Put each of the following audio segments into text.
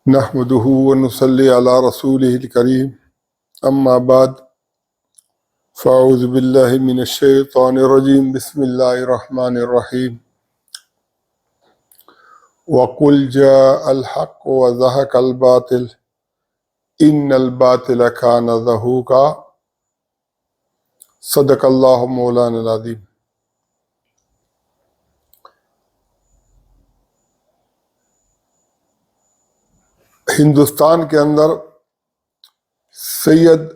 نحمده ونصلي على رسوله الكريم أما بعد فأعوذ بالله من الشيطان الرجيم بسم الله الرحمن الرحيم وقل جاء الحق وزهق الباطل إن الباطل كان زهوقا صدق الله مولانا العظيم۔ ہندوستان کے اندر سید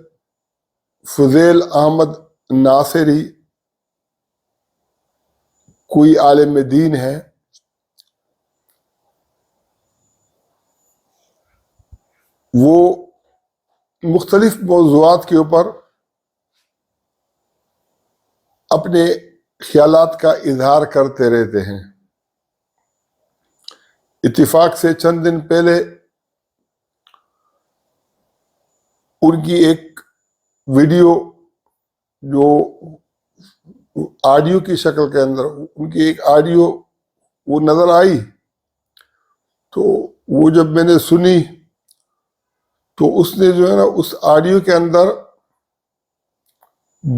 فضیل احمد ناصری کوئی عالم دین ہے، وہ مختلف موضوعات کے اوپر اپنے خیالات کا اظہار کرتے رہتے ہیں۔ اتفاق سے چند دن پہلے ان کی ایک ویڈیو جو آڈیو کی شکل کے اندر ان کی ایک آڈیو وہ نظر آئی، تو وہ جب میں نے سنی تو اس نے جو ہے نا اس آڈیو کے اندر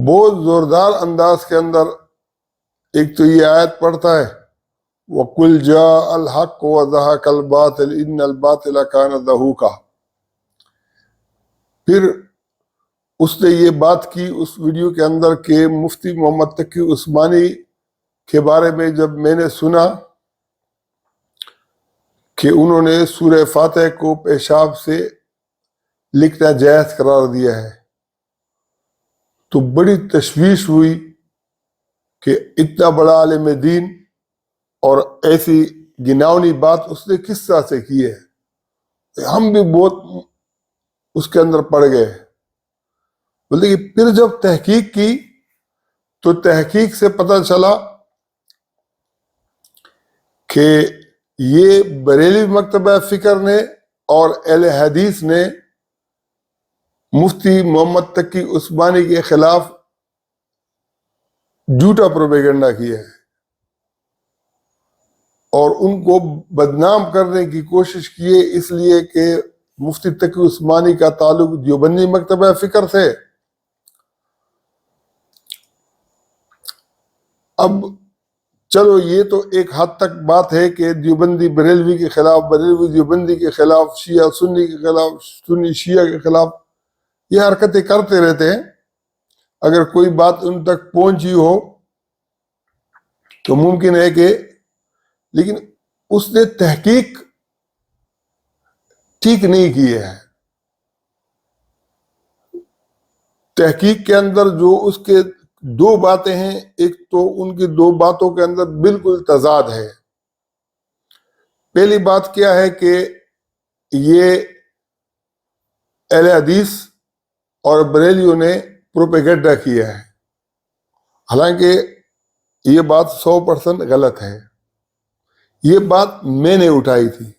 بہت زوردار انداز کے اندر ایک تو یہ آیت پڑھتا ہے وَقُلْ جَاءَ الْحَقُّ وَزَهَقَ الْبَاطِلُ إِنَّ الْبَاطِلَ كَانَ زَهُوقًا۔ پھر اس نے یہ بات کی اس ویڈیو کے اندر کہ مفتی محمد تقی عثمانی کے بارے میں جب میں نے سنا کہ انہوں نے سورہ فاتح کو پیشاب سے لکھنا جائز قرار دیا ہے، تو بڑی تشویش ہوئی کہ اتنا بڑا عالم دین اور ایسی گناؤنی بات اس نے کس طرح سے کی ہے۔ ہم بھی بہت اس کے اندر پڑ گئے، بولتے کہ پھر جب تحقیق کی تو تحقیق سے پتہ چلا کہ یہ بریلوی مکتبہ فکر نے اور اہل حدیث نے مفتی محمد تقی عثمانی کے خلاف جھوٹا پروپیگنڈا کیا ہے اور ان کو بدنام کرنے کی کوشش کی ہے، اس لیے کہ مفتی تقی عثمانی کا تعلق دیوبندی مکتبہ فکر سے۔ اب چلو یہ تو ایک حد تک بات ہے کہ دیوبندی بریلوی کے خلاف، بریلوی دیوبندی کے خلاف، شیعہ سنی کے خلاف، سنی شیعہ کے خلاف یہ حرکتیں کرتے رہتے ہیں۔ اگر کوئی بات ان تک پہنچی ہو تو ممکن ہے کہ، لیکن اس نے تحقیق ٹھیک نہیں کی ہے۔ تحقیق کے اندر جو اس کے دو باتیں ہیں، ایک تو ان کی دو باتوں کے اندر بالکل تضاد ہے۔ پہلی بات کیا ہے کہ یہ اہل حدیث اور بریلیوں نے پروپیگنڈا کیا ہے، حالانکہ یہ بات 100% غلط ہے۔ یہ بات میں نے اٹھائی تھی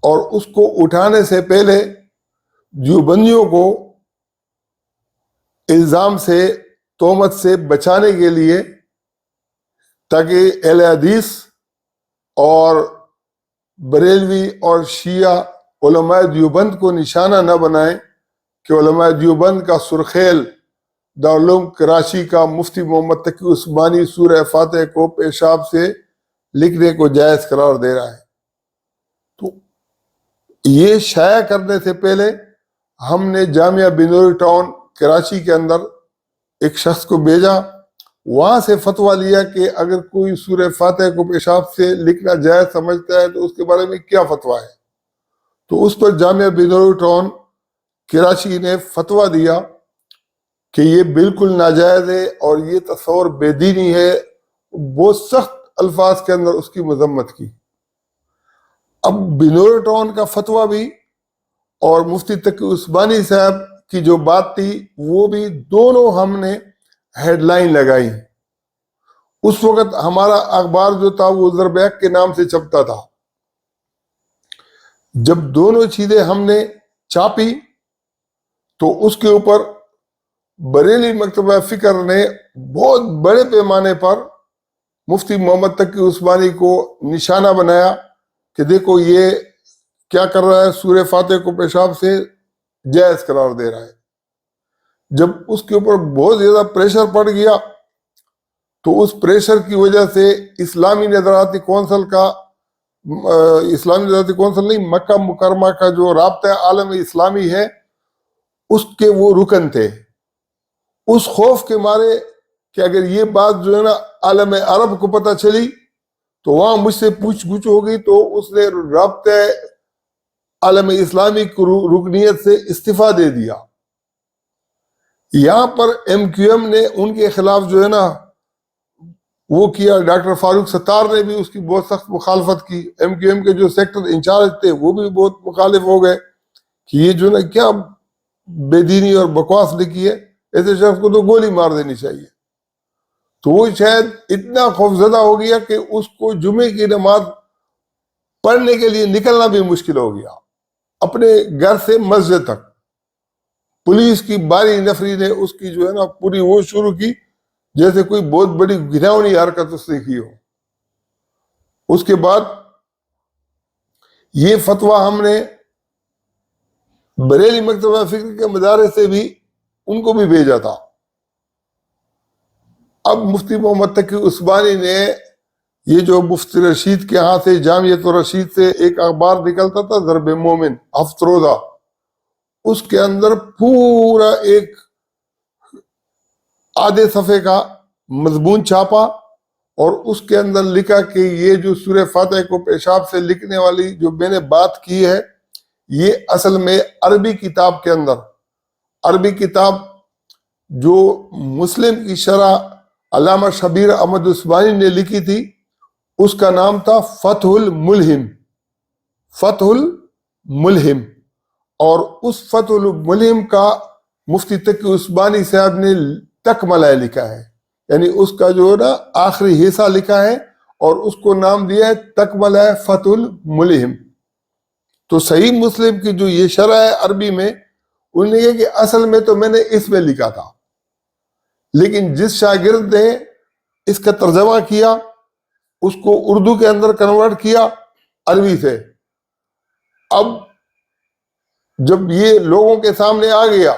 اور اس کو اٹھانے سے پہلے دیوبندیوں کو الزام سے، تہمت سے بچانے کے لیے، تاکہ اہل حدیث اور بریلوی اور شیعہ علماء دیوبند کو نشانہ نہ بنائیں کہ علماء دیوبند کا سرخیل دارالعلوم کراچی کا مفتی محمد تقی عثمانی سورہ فاتح کو پیشاب سے لکھنے کو جائز قرار دے رہا ہے۔ تو یہ شائع کرنے سے پہلے ہم نے جامعہ بنوری ٹاؤن کراچی کے اندر ایک شخص کو بھیجا، وہاں سے فتویٰ لیا کہ اگر کوئی سورہ فاتح کو پیشاب سے لکھنا جائز سمجھتا ہے تو اس کے بارے میں کیا فتویٰ ہے۔ تو اس پر جامعہ بنوری ٹاؤن کراچی نے فتویٰ دیا کہ یہ بالکل ناجائز ہے اور یہ تصور بے دینی ہے، بہت سخت الفاظ کے اندر اس کی مذمت کی۔ اب بنوری ٹاؤن کا فتویٰ بھی اور مفتی تقی عثمانی صاحب کی جو بات تھی وہ بھی، دونوں ہم نے ہیڈ لائن لگائی۔ اس وقت ہمارا اخبار جو تھا وہ زربیک کے نام سے چھپتا تھا۔ جب دونوں چیزیں ہم نے چھاپی تو اس کے اوپر بریلی مکتبہ فکر نے بہت بڑے پیمانے پر مفتی محمد تقی عثمانی کو نشانہ بنایا کہ دیکھو یہ کیا کر رہا ہے؟ سورہ فاتح کو پیشاب سے جائز قرار دے رہا ہے۔ جب اس کے اوپر بہت زیادہ پریشر پڑ گیا تو اس پریشر کی وجہ سے اسلامی نظراتی کونسل کا اسلامی نظراتی کونسل نہیں، مکہ مکرمہ کا جو رابطہ عالم اسلامی ہے اس کے وہ رکن تھے۔ اس خوف کے مارے کہ اگر یہ بات جو ہے نا عالم عرب کو پتہ چلی تو وہاں مجھ سے پوچھ گچھ ہو گئی، تو اس نے رابطہ عالم اسلامی کو رکنیت سے استعفیٰ دے دیا۔ یہاں پر ایم کیو ایم نے ان کے خلاف جو ہے نا وہ کیا، ڈاکٹر فاروق ستار نے بھی اس کی بہت سخت مخالفت کی۔ ایم کیو ایم کے جو سیکٹر انچارج تھے وہ بھی بہت مخالف ہو گئے کہ یہ جو نا کیا بے دینی اور بکواس لکھی ہے، ایسے شخص کو تو گولی مار دینی چاہیے۔ تو وہ شاید اتنا خوفزدہ ہو گیا کہ اس کو جمعے کی نماز پڑھنے کے لیے نکلنا بھی مشکل ہو گیا، اپنے گھر سے مسجد تک۔ پولیس کی باری نفری نے اس کی جو ہے نا پوری وہ شروع کی جیسے کوئی بہت بڑی گھناؤنی حرکت اس نے کی ہو۔ اس کے بعد یہ فتویٰ ہم نے بریلی مکتبہ فکر کے مدارس سے بھی ان کو بھی بھیجا تھا۔ اب مفتی محمد تقی عثمانی نے یہ جو مفتی رشید کے ہاں سے جامعۃ الرشید سے ایک اخبار نکلتا تھا ضرب مومن ہفت روزہ، اس کے اندر پورا ایک آدھے صفحے کا مضمون چھاپا اور اس کے اندر لکھا کہ یہ جو سورہ فاتح کو پیشاب سے لکھنے والی جو میں نے بات کی ہے یہ اصل میں عربی کتاب کے اندر، عربی کتاب جو مسلم کی شرح علامہ شبیر احمد عثمانی نے لکھی تھی اس کا نام تھا فتح الملہم، فتح الملہم، اور اس فتح الملہم کا مفتی تقی عثمانی صاحب نے تکملہ لکھا ہے، یعنی اس کا جو ہے نا آخری حصہ لکھا ہے اور اس کو نام دیا ہے تکملہ فتح الملہم۔ تو صحیح مسلم کی جو یہ شرح ہے عربی میں، انہوں نے کہا کہ اصل میں تو میں نے اس میں لکھا تھا، لیکن جس شاگرد نے اس کا ترجمہ کیا اس کو اردو کے اندر کنورٹ کیا عربی سے، اب جب یہ لوگوں کے سامنے آ گیا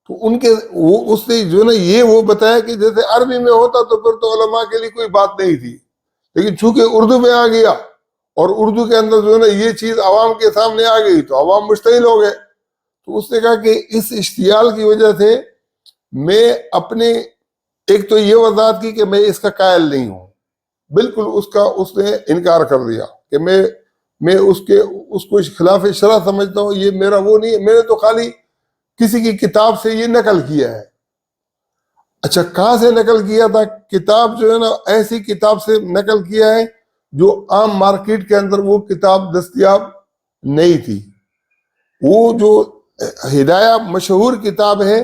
تو ان کے اس نے جو نا یہ وہ بتایا کہ جیسے عربی میں ہوتا تو پھر تو علماء کے لیے کوئی بات نہیں تھی، لیکن چونکہ اردو میں آ گیا اور اردو کے اندر جو ہے نا یہ چیز عوام کے سامنے آ گئی تو عوام مشتعل ہو گئے۔ تو اس نے کہا کہ اس اشتعال کی وجہ سے میں اپنے ایک تو یہ وضاحت کی کہ میں اس کا قائل نہیں ہوں، بالکل اس نے انکار کر دیا کہ میں اس کو خلاف شرع سمجھتا ہوں، یہ میرا وہ نہیں ہے، میں نے تو خالی کسی کی کتاب سے یہ نقل کیا ہے۔ اچھا کہاں سے نقل کیا تھا؟ کتاب جو ہے نا ایسی کتاب سے نقل کیا ہے جو عام مارکیٹ کے اندر وہ کتاب دستیاب نہیں تھی۔ وہ جو ہدایہ مشہور کتاب ہے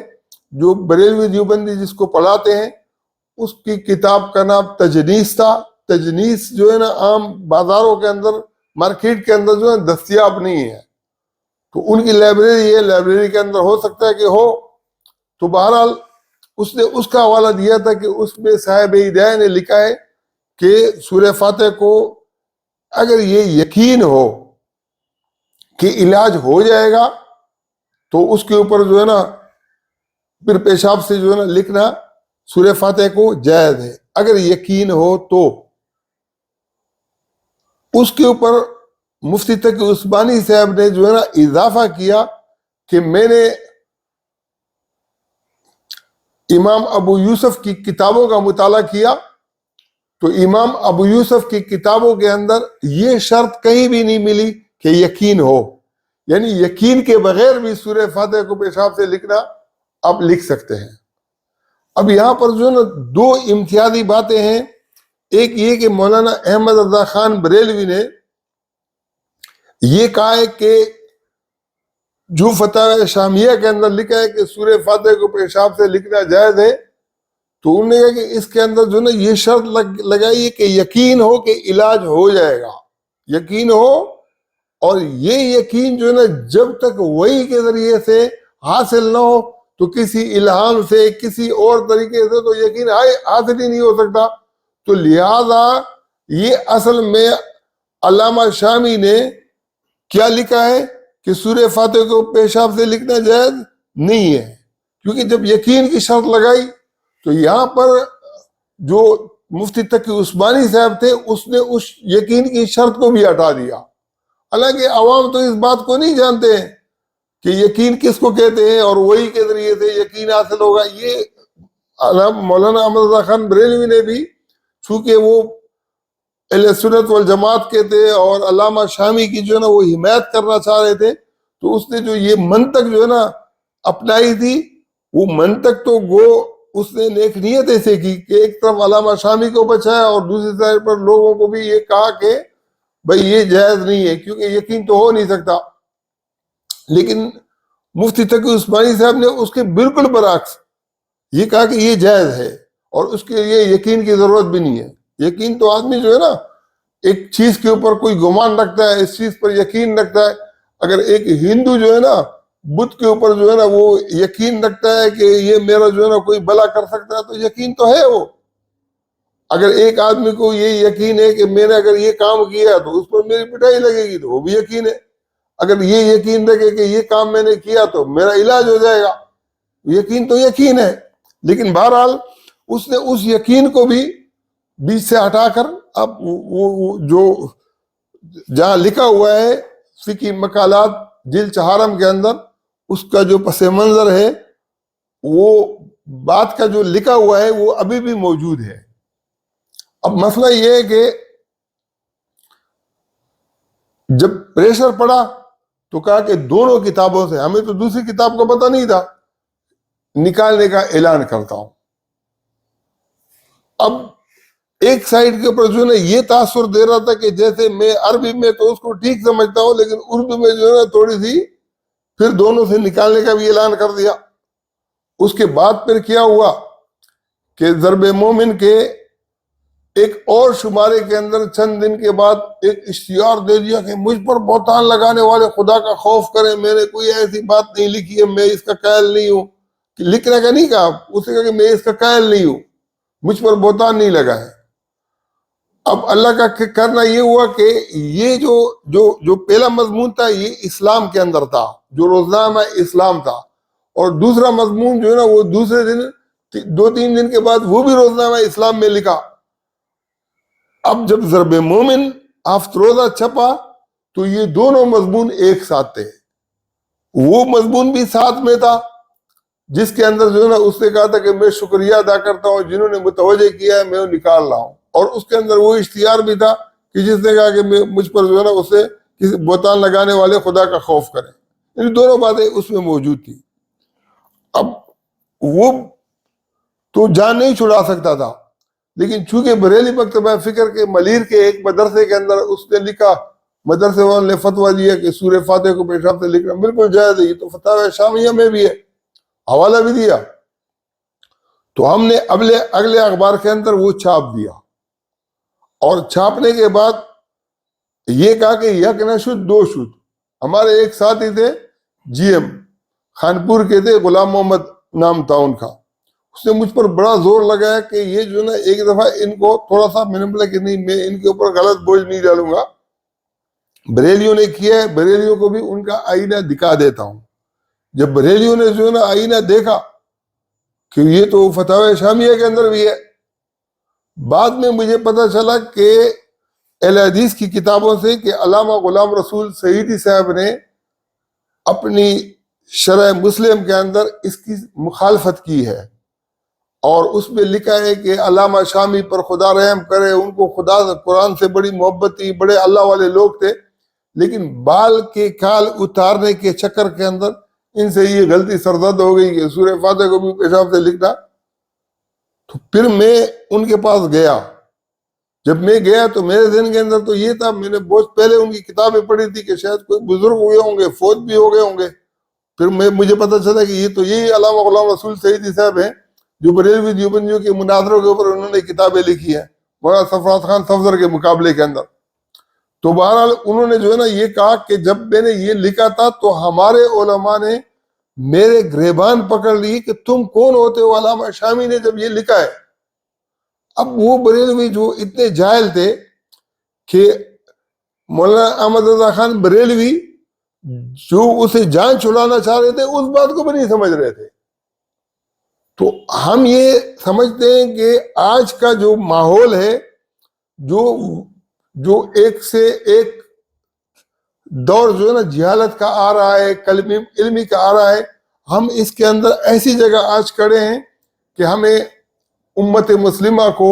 جو بریلوی دیوبندی جس کو پڑھاتے ہیں اس کی کتاب کا نام تجنیس تھا۔ تجنیس جو ہے نا عام بازاروں کے اندر مارکیٹ کے اندر جو ہے دستیاب نہیں ہے، تو ان کی لائبریری ہے، لائبریری کے اندر ہو سکتا ہے کہ ہو۔ تو بہرحال اس نے اس کا حوالہ دیا تھا کہ اس میں صاحب ہدایہ نے لکھا ہے کہ سورہ فاتح کو اگر یہ یقین ہو کہ علاج ہو جائے گا تو اس کے اوپر جو ہے نا پھر پیشاب سے جو ہے نا لکھنا سورہ فاتح کو جائز ہے، اگر یقین ہو تو۔ اس کے اوپر مفتی تقی عثمانی صاحب نے جو ہے نا اضافہ کیا کہ میں نے امام ابو یوسف کی کتابوں کا مطالعہ کیا تو امام ابو یوسف کی کتابوں کے اندر یہ شرط کہیں بھی نہیں ملی کہ یقین ہو، یعنی یقین کے بغیر بھی سورہ فاتح کو پیشاب سے لکھنا آپ لکھ سکتے ہیں۔ اب یہاں پر جو ہے نا دو امتیازی باتیں ہیں، ایک یہ کہ مولانا احمد رضا خان بریلوی نے یہ کہا ہے کہ جو فتح شامیہ کے اندر لکھا ہے کہ سورہ فاتح کو پیشاب سے لکھنا جائز ہے، تو انہوں نے کہا کہ اس کے اندر جو نا یہ شرط لگائی کہ یقین ہو کہ علاج ہو جائے گا، یقین ہو، اور یہ یقین جو ہے نا جب تک وحی کے ذریعے سے حاصل نہ ہو تو کسی الہام سے کسی اور طریقے سے تو یقین حاصل ہی نہیں ہو سکتا۔ تو لہذا یہ اصل میں علامہ شامی نے کیا لکھا ہے کہ سورہ فاتح کو پیشاب سے لکھنا جائز نہیں ہے، کیونکہ جب یقین کی شرط لگائی تو یہاں پر جو مفتی تقی عثمانی صاحب تھے اس نے اس یقین کی شرط کو بھی ہٹا دیا. حالانکہ عوام تو اس بات کو نہیں جانتے ہیں کہ یقین کس کو کہتے ہیں اور وہی کے ذریعے سے یقین حاصل ہوگا. یہ مولانا احمد رضا خان بریلوی نے بھی، چونکہ وہ اہل سنت والجماعت کے تھے اور علامہ شامی کی جو ہے نا وہ حمایت کرنا چاہ رہے تھے، تو اس نے جو یہ منطق جو ہے نا اپنائی تھی، وہ منطق تو گو اس نے نیک نیت ایسے کی کہ ایک طرف علامہ شامی کو بچایا اور دوسری سائڈ پر لوگوں کو بھی یہ کہا کہ بھئی یہ جائز نہیں ہے کیونکہ یقین تو ہو نہیں سکتا. لیکن مفتی تقی عثمانی صاحب نے اس کے بالکل برعکس یہ کہا کہ یہ جائز ہے اور اس کے لیے یقین کی ضرورت بھی نہیں ہے. یقین تو آدمی جو ہے نا ایک چیز کے اوپر کوئی گمان رکھتا ہے، اس چیز پر یقین رکھتا ہے. اگر ایک ہندو جو ہے نا بدھ کے اوپر جو ہے نا وہ یقین رکھتا ہے کہ یہ میرا جو ہے نا کوئی بلا کر سکتا ہے، تو یقین تو ہے وہ. اگر ایک آدمی کو یہ یقین ہے کہ میں نے اگر یہ کام کیا تو اس پر میری پٹائی لگے گی، تو وہ بھی یقین ہے. اگر یہ یقین رکھے کہ یہ کام میں نے کیا تو میرا علاج ہو جائے گا، یقین تو یقین ہے. لیکن بہرحال اس نے اس یقین کو بھی بیچ سے ہٹا کر اب وہ جو جہاں لکھا ہوا ہے فقی مقالات جلد 4 کے اندر، اس کا جو پس منظر ہے، وہ بات کا جو لکھا ہوا ہے وہ ابھی بھی موجود ہے. اب مسئلہ یہ ہے کہ جب پریشر پڑا تو کہا کہ دونوں کتابوں سے، ہمیں تو دوسری کتاب کا پتہ نہیں تھا، نکالنے کا اعلان کرتا ہوں. اب ایک سائڈ کے اوپر جو ہے نا یہ تاثر دے رہا تھا کہ جیسے میں عربی میں تو اس کو ٹھیک سمجھتا ہوں، لیکن اردو میں جو ہے نا تھوڑی سی، پھر دونوں سے نکالنے کا بھی اعلان کر دیا. اس کے بعد پھر کیا ہوا کہ ضرب مومن کے ایک اور شمارے کے اندر چند دن کے بعد ایک اشتہار دے دیا کہ مجھ پر بہتان لگانے والے خدا کا خوف کریں، میں نے کوئی ایسی بات نہیں لکھی ہے، میں اس کا قائل نہیں ہوں. لکھنے کا نہیں کہا، اس نے کہا کہ میں اس کا قائل نہیں ہوں، مجھ پر بہتان نہیں لگا ہے. اب اللہ کا کرنا یہ ہوا کہ یہ جو پہلا مضمون تھا یہ اسلام کے اندر تھا، جو روزنامہ اسلام تھا، اور دوسرا مضمون جو ہے نا وہ دوسرے دن 2-3 دن کے بعد وہ بھی روزنامہ اسلام میں لکھا. اب جب ضرب مومن افروزہ چھپا تو یہ دونوں مضمون ایک ساتھ تھے. وہ مضمون بھی ساتھ میں تھا جس کے اندر جو ہے نا اس نے کہا تھا کہ میں شکریہ ادا کرتا ہوں جنہوں نے متوجہ کیا ہے، میں وہ نکال رہا ہوں. اور اس کے اندر وہ اشتہار بھی تھا کہ جس نے کہا کہ مجھ پر جو ہے نا اسے کسی بہتان لگانے والے خدا کا خوف کریں. ان دونوں باتیں اس میں موجود تھی. اب وہ تو جان نہیں چھڑا سکتا تھا، لیکن چونکہ بریلی مکتبہ فکر کے ملیر کے ایک مدرسے کے اندر اس نے لکھا، مدرسے والوں نے فتویٰ دیا کہ سورہ فاتح کو پیشاب سے لکھنا بالکل جائز ہے، یہ تو فتاوی شامیہ میں بھی ہے، حوالہ بھی دیا. تو ہم نے اگلے اخبار کے اندر وہ چھاپ دیا، اور چھاپنے کے بعد یہ کہا کہ یک نہ شد دو شد. ہمارے ایک ساتھی تھے جی ایم خانپور کے تھے، غلام محمد نام تھا ان کا. اس نے مجھ پر بڑا زور لگایا کہ یہ جو نا ایک دفعہ ان کو تھوڑا سا، میں نے بولا کہ نہیں، میں ان کے اوپر غلط بوجھ نہیں ڈالوں گا. بریلیوں نے کیا ہے، بریلیوں کو بھی ان کا آئینہ دکھا دیتا ہوں. جب بریلیوں نے جو ہے نا آئینہ دیکھا کہ یہ تو فتاوی شامیہ کے اندر بھی ہے، بعد میں مجھے پتہ چلا کہ اہل حدیث کی کتابوں سے کہ علامہ غلام رسول سعیدی صاحب نے اپنی شرح مسلم کے اندر اس کی مخالفت کی ہے، اور اس میں لکھا ہے کہ علامہ شامی پر خدا رحم کرے، ان کو خدا قرآن سے بڑی محبت تھی، بڑے اللہ والے لوگ تھے، لیکن بال کے کال اتارنے کے چکر کے اندر ان سے یہ غلطی سرزد ہو گئی کہ سورہ فاتح کو بھی پیشاب سے لکھنا. تو پھر میں ان کے پاس گیا. جب میں گیا تو میرے ذہن کے اندر تو یہ تھا، میں نے بہت پہلے ان کی کتابیں پڑھی تھی کہ شاید کوئی بزرگ ہوئے ہوں گے، فوت بھی ہو گئے ہوں گے. پھر مجھے پتہ چلا کہ یہ تو یہی علامہ غلام رسول سعیدی صاحب ہیں جو بریلوی دیوبندیوں کے مناظروں کے اوپر انہوں نے کتابیں لکھی ہیں، مولانا سرفراز خان صفدر کے مقابلے کے اندر. تو بہرحال انہوں نے جو ہے نا یہ کہا کہ جب میں نے یہ لکھا تھا تو ہمارے علماء نے میرے گریبان پکڑ لی کہ تم کون ہوتے ہو، علامہ شامی نے جب یہ لکھا ہے. اب وہ بریلوی جو اتنے جاہل تھے کہ مولانا احمد رضا خان بریلوی جو اسے جان چھڑانا چاہ رہے تھے اس بات کو بھی نہیں سمجھ رہے تھے. تو ہم یہ سمجھتے ہیں کہ آج کا جو ماحول ہے، جو ایک سے ایک دور جو ہے نا جہالت کا آ رہا ہے، علمی کا آ رہا ہے، ہم اس کے اندر ایسی جگہ آج کھڑے ہیں کہ ہمیں امت مسلمہ کو،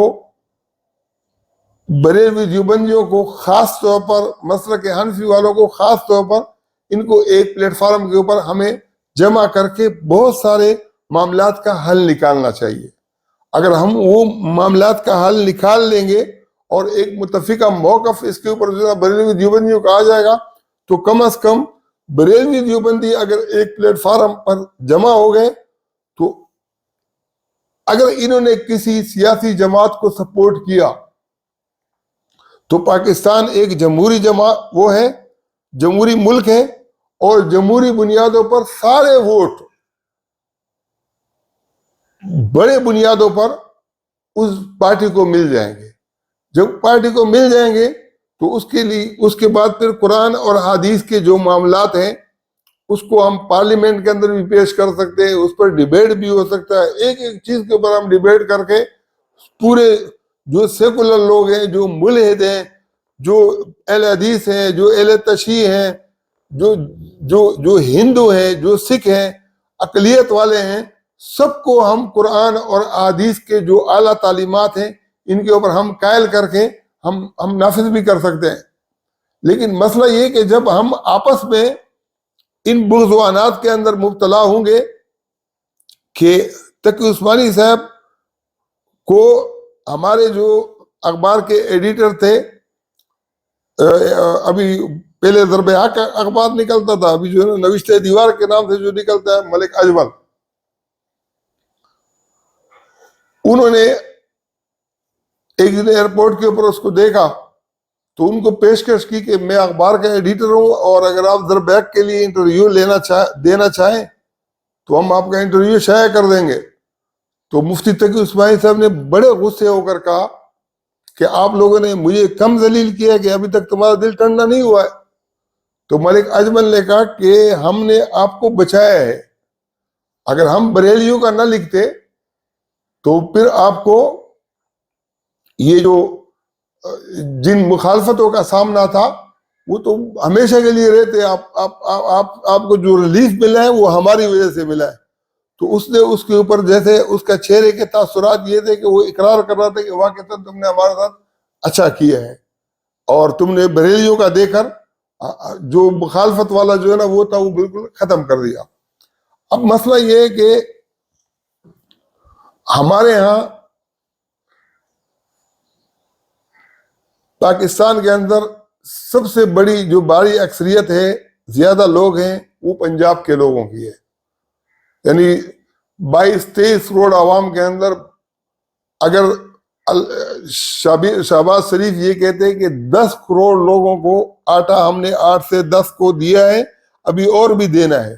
بریلوی دیوبندیوں کو خاص طور پر، مسلک حنفی والوں کو خاص طور پر، ان کو ایک پلیٹ فارم کے اوپر ہمیں جمع کر کے بہت سارے معاملات کا حل نکالنا چاہیے. اگر ہم وہ معاملات کا حل نکال لیں گے اور ایک متفقہ موقف اس کے اوپر جو ہے بریلوی دیوبندیوں کا آ جائے گا، تو کم از کم بریلوی دیوبندی اگر ایک پلیٹ فارم پر جمع ہو گئے، تو اگر انہوں نے کسی سیاسی جماعت کو سپورٹ کیا تو پاکستان ایک جمہوری جماعت وہ ہے، جمہوری ملک ہے، اور جمہوری بنیادوں پر سارے ووٹ بڑے بنیادوں پر اس پارٹی کو مل جائیں گے. جب پارٹی کو مل جائیں گے تو اس کے بعد پھر قرآن اور حدیث کے جو معاملات ہیں اس کو ہم پارلیمنٹ کے اندر بھی پیش کر سکتے ہیں، اس پر ڈیبیٹ بھی ہو سکتا ہے. ایک ایک چیز کے اوپر ہم ڈیبیٹ کر کے پورے جو سیکولر لوگ ہیں، جو ملحد ہیں، جو اہل حدیث ہیں، جو اہل تشیع ہیں، جو ہندو ہیں، جو سکھ ہیں، اقلیت والے ہیں، سب کو ہم قرآن اور احادیث کے جو اعلیٰ تعلیمات ہیں ان کے اوپر ہم قائل کر کے ہم نافذ بھی کر سکتے ہیں. لیکن مسئلہ یہ کہ جب ہم آپس میں ان بغضوانات کے اندر مبتلا ہوں گے کہ تقی عثمانی صاحب کو ہمارے جو اخبار کے ایڈیٹر تھے، ابھی پہلے ضرب حق اخبار نکلتا تھا، ابھی جو ہے نا نوشتہ دیوار کے نام سے جو نکلتا ہے، ملک اجمل، انہوں نے ایک دن ایئرپورٹ کے اوپر اس کو دیکھا تو ان کو پیشکش کی کہ میں اخبار کا ایڈیٹر ہوں اور اگر آپ ضرب حق کے لیے انٹرویو دینا چاہیں تو ہم آپ کا انٹرویو شائع کر دیں گے. تو مفتی تقی عثمانی صاحب نے بڑے غصے ہو کر کہا کہ آپ لوگوں نے مجھے کم ذلیل کیا کہ ابھی تک تمہارا دل ٹھنڈا نہیں ہوا ہے. تو ملک اجمل نے کہا کہ ہم نے آپ کو بچایا ہے، اگر ہم بریلیوں کا نہ لکھتے تو پھر آپ کو یہ جو جن مخالفتوں کا سامنا تھا وہ تو ہمیشہ کے لیے رہتے. آپ کو جو ریلیف ملا ہے وہ ہماری وجہ سے ملا ہے. تو اس نے اس کے اوپر جیسے اس کا چہرے کے تاثرات یہ تھے کہ وہ اقرار کر رہا تھا کہ واقعتاً تم نے ہمارے ساتھ اچھا کیا ہے اور تم نے بریلیوں کا دے کر جو مخالفت والا جو ہے نا وہ تھا وہ بالکل ختم کر دیا. اب مسئلہ یہ ہے کہ ہمارے ہاں پاکستان کے اندر سب سے بڑی جو باری اکثریت ہے، زیادہ لوگ ہیں، وہ پنجاب کے لوگوں کی ہے. یعنی 22-23 کروڑ عوام کے اندر اگر شہباز شریف یہ کہتے ہیں کہ 10 کروڑ لوگوں کو آٹا ہم نے 8 سے 10 کو دیا ہے، ابھی اور بھی دینا ہے.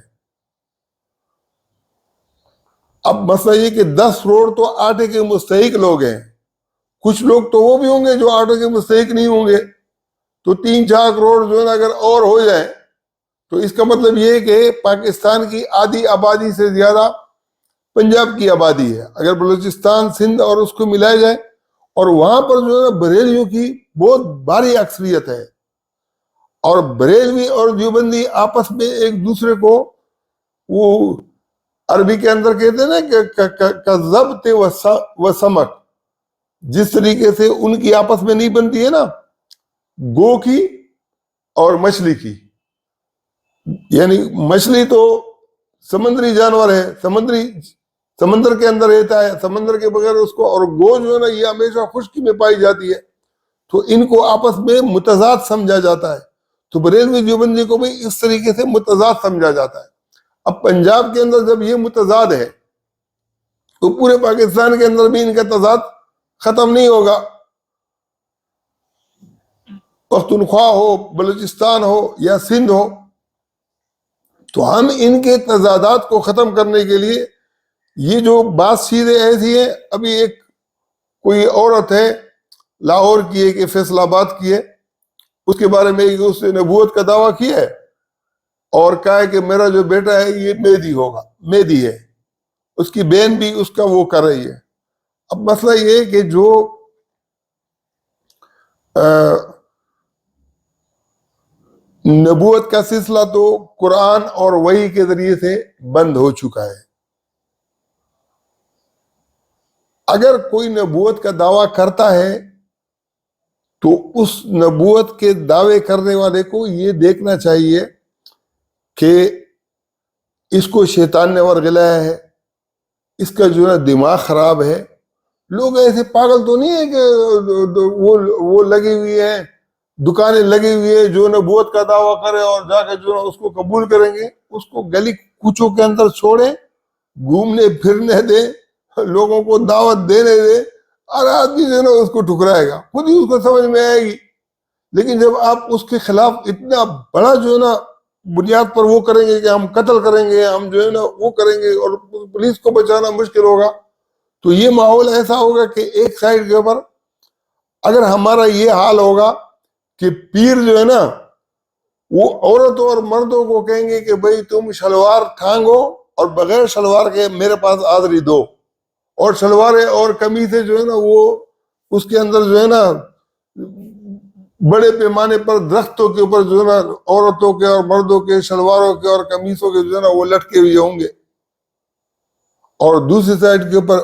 اب مسئلہ یہ کہ 10 کروڑ تو آٹے کے مستحق لوگ ہیں، کچھ لوگ تو وہ بھی ہوں گے جو آٹے کے مستحق نہیں ہوں گے. تو 3-4 کروڑ جو ہے نا اگر اور ہو جائے تو اس کا مطلب یہ ہے کہ پاکستان کی آدھی آبادی سے زیادہ پنجاب کی آبادی ہے. اگر بلوچستان، سندھ اور اس کو ملایا جائے، اور وہاں پر جو ہے بریلیوں کی بہت بھاری اکثریت ہے، اور بریلوی اور دیوبندی آپس میں ایک دوسرے کو وہ عربی کے اندر کہتے ہیں نا کہ ضبط و سمک، جس طریقے سے ان کی آپس میں نہیں بنتی ہے نا گو کی اور مچھلی کی. یعنی مچھلی تو سمندری جانور ہے، سمندر کے اندر رہتا ہے، سمندر کے بغیر اس کو، اور گو جو ہے نا یہ ہمیشہ خشکی میں پائی جاتی ہے. تو ان کو آپس میں متضاد سمجھا جاتا ہے. تو بریلوی دیوبندی کو بھی اس طریقے سے متضاد سمجھا جاتا ہے. اب پنجاب کے اندر جب یہ متضاد ہے تو پورے پاکستان کے اندر بھی ان کا تضاد ختم نہیں ہوگا. پختونخوا ہو، بلوچستان ہو یا سندھ ہو، تو ہم ان کے تضادات کو ختم کرنے کے لیے یہ جو بات چیزیں ایسی ہیں، ابھی ایک کوئی عورت ہے لاہور کی ہے کہ فیصل آباد کی ہے، اس کے بارے میں اس نے نبوت کا دعویٰ کیا ہے اور کہا ہے کہ میرا جو بیٹا ہے یہ مہدی ہوگا، مہدی ہے. اس کی بہن بھی اس کا وہ کر رہی ہے. اب مسئلہ یہ ہے کہ جو نبوت کا سلسلہ تو قرآن اور وحی کے ذریعے سے بند ہو چکا ہے. اگر کوئی نبوت کا دعویٰ کرتا ہے تو اس نبوت کے دعوے کرنے والے کو یہ دیکھنا چاہیے کہ اس کو شیطان نے ورگلایا ہے، اس کا جو ہے دماغ خراب ہے. لوگ ایسے پاگل تو نہیں ہے کہ وہ لگی ہوئی ہیں، دکانیں لگی ہوئی ہیں، جو نبوت کا دعویٰ کرے اور جا کے جو ہے اس کو قبول کریں گے. اس کو گلی کوچوں کے اندر چھوڑیں، گھومنے پھرنے دیں، لوگوں کو دعوت دینے دیں، اور آدمی جو ہے نا اس کو ٹھکرائے گا، خود ہی اس کو سمجھ میں آئے گی. لیکن جب آپ اس کے خلاف اتنا بڑا جو ہے نا بنیاد پر وہ کریں گے کہ ہم قتل کریں گے، ہم جو ہے نا وہ کریں گے اور پولیس کو بچانا مشکل ہوگا، تو یہ ماحول ایسا ہوگا کہ ایک سائڈ کے اوپر اگر ہمارا یہ حال ہوگا کہ پیر جو ہے نا وہ عورتوں اور مردوں کو کہیں گے کہ بھئی تم شلوار ٹھانگو اور بغیر شلوار کے میرے پاس حاضری دو، اور شلواریں اور قمیصیں جو ہے نا وہ اس کے اندر جو ہے نا بڑے پیمانے پر درختوں کے اوپر جو ہے نا عورتوں کے اور مردوں کے شلواروں کے اور قمیصوں کے جو ہے نا وہ لٹکے ہوئے ہوں گے، اور دوسری سائڈ کے اوپر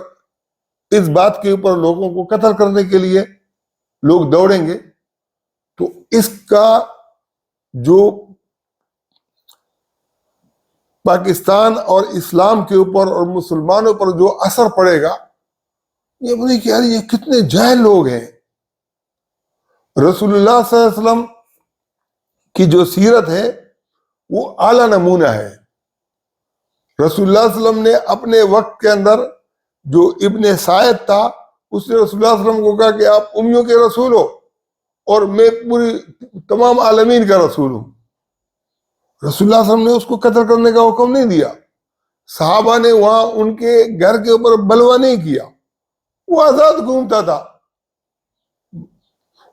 اس بات کے اوپر لوگوں کو قتل کرنے کے لیے لوگ دوڑیں گے. تو اس کا جو پاکستان اور اسلام کے اوپر اور مسلمانوں پر جو اثر پڑے گا، یہ بولے کہ یار یہ کتنے جاہل لوگ ہیں. رسول اللہ صلی اللہ علیہ وسلم کی جو سیرت ہے وہ اعلیٰ نمونہ ہے. رسول اللہ صلی اللہ علیہ وسلم نے اپنے وقت کے اندر جو ابن سعید تھا، اس نے رسول اللہ صلی اللہ علیہ وسلم کو کہا کہ آپ امیوں کے رسول ہو اور میں پوری تمام عالمین کا رسول ہوں. رسول اللہ صلی اللہ علیہ وسلم نے اس کو قتل کرنے کا حکم نہیں دیا. صحابہ نے وہاں ان کے گھر کے اوپر بلوا نہیں کیا، وہ آزاد گھومتا تھا.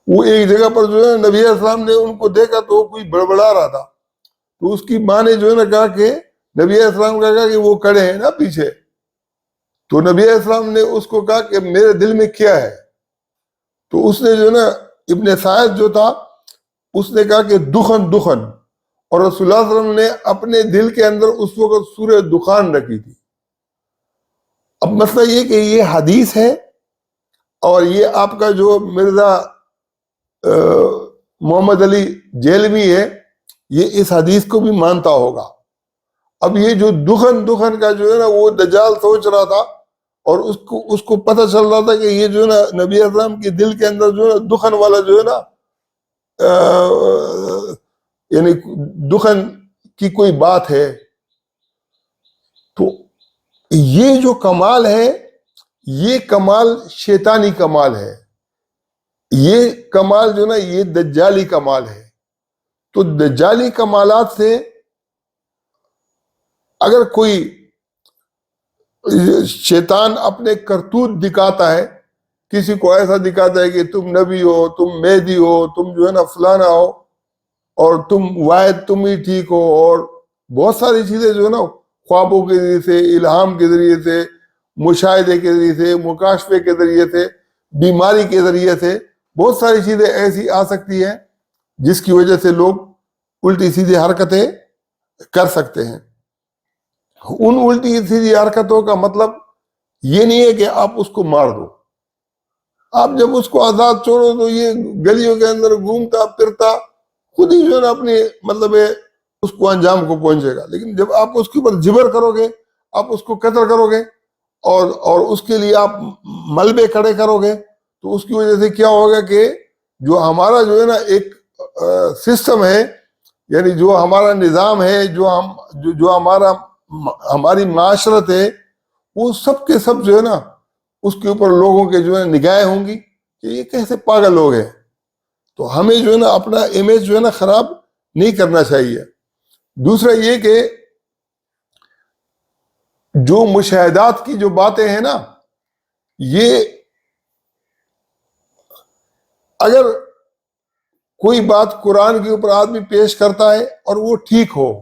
وہ ایک جگہ پر جو ہے نبی علیہ السلام نے ان کو دیکھا تو وہ کوئی بڑبڑا رہا تھا، تو اس کی ماں نے جو ہے نا کہا کہ نبی علیہ السلام کا کہا کہ وہ کھڑے ہیں نا پیچھے. تو نبی علیہ السلام نے اس کو کہا کہ میرے دل میں کیا ہے؟ تو اس نے جو ہے نا ابن سعید جو تھا اس نے کہا کہ دخن دخن، اور رسول اللہ صلی اللہ علیہ وسلم نے اپنے دل کے اندر اس وقت سورہ دخان رکھی تھی. اب مسئلہ یہ کہ یہ حدیث ہے اور یہ آپ کا جو مرزا محمد علی جیلوی ہے یہ اس حدیث کو بھی مانتا ہوگا. اب یہ جو دخن دخن کا جو ہے نا وہ دجال سوچ رہا تھا اور اس کو پتہ چل رہا تھا کہ یہ جو ہے نا نبی علیہ السلام کے دل کے اندر جو ہے نا دخن والا جو ہے نا یعنی دخن کی کوئی بات ہے. تو یہ جو کمال ہے یہ کمال شیطانی کمال ہے، یہ کمال جو نا یہ دجالی کمال ہے. تو دجالی کمالات سے اگر کوئی شیطان اپنے کرتوت دکھاتا ہے، کسی کو ایسا دکھاتا ہے کہ تم نبی ہو، تم مہدی ہو، تم جو ہے نا فلانا ہو، اور تم واحد تم ہی ٹھیک ہو، اور بہت ساری چیزیں جو ہے نا خوابوں کے ذریعے سے، الہام کے ذریعے سے، مشاہدے کے ذریعے سے، مکاشفے کے ذریعے سے، بیماری کے ذریعے سے، بہت ساری چیزیں ایسی آ سکتی ہیں جس کی وجہ سے لوگ الٹی سیدھی حرکتیں کر سکتے ہیں. ان الٹی سیدھی حرکتوں کا مطلب یہ نہیں ہے کہ آپ اس کو مار دو. آپ جب اس کو آزاد چھوڑو تو یہ گلیوں کے اندر گھومتا پھرتا خود ہی جو ہے نا اپنی مطلب اس کو انجام کو پہنچے گا. لیکن جب آپ اس کے اوپر جبر کرو گے، آپ اس کو قتل کرو گے اور اس کے لیے آپ ملبے کھڑے کرو گے، تو اس کی وجہ سے کیا ہوگا کہ جو ہمارا جو ہے نا ایک سسٹم ہے، یعنی جو ہمارا نظام ہے، جو ہماری معاشرت ہے، وہ سب کے سب جو ہے نا اس کے اوپر لوگوں کے جو ہے نگاہیں ہوں گی کہ یہ کیسے پاگل لوگ ہیں. تو ہمیں جو ہے نا اپنا امیج جو ہے نا خراب نہیں کرنا چاہیے. دوسرا یہ کہ جو مشاہدات کی جو باتیں ہیں نا، یہ اگر کوئی بات قرآن کے اوپر آدمی پیش کرتا ہے اور وہ ٹھیک ہو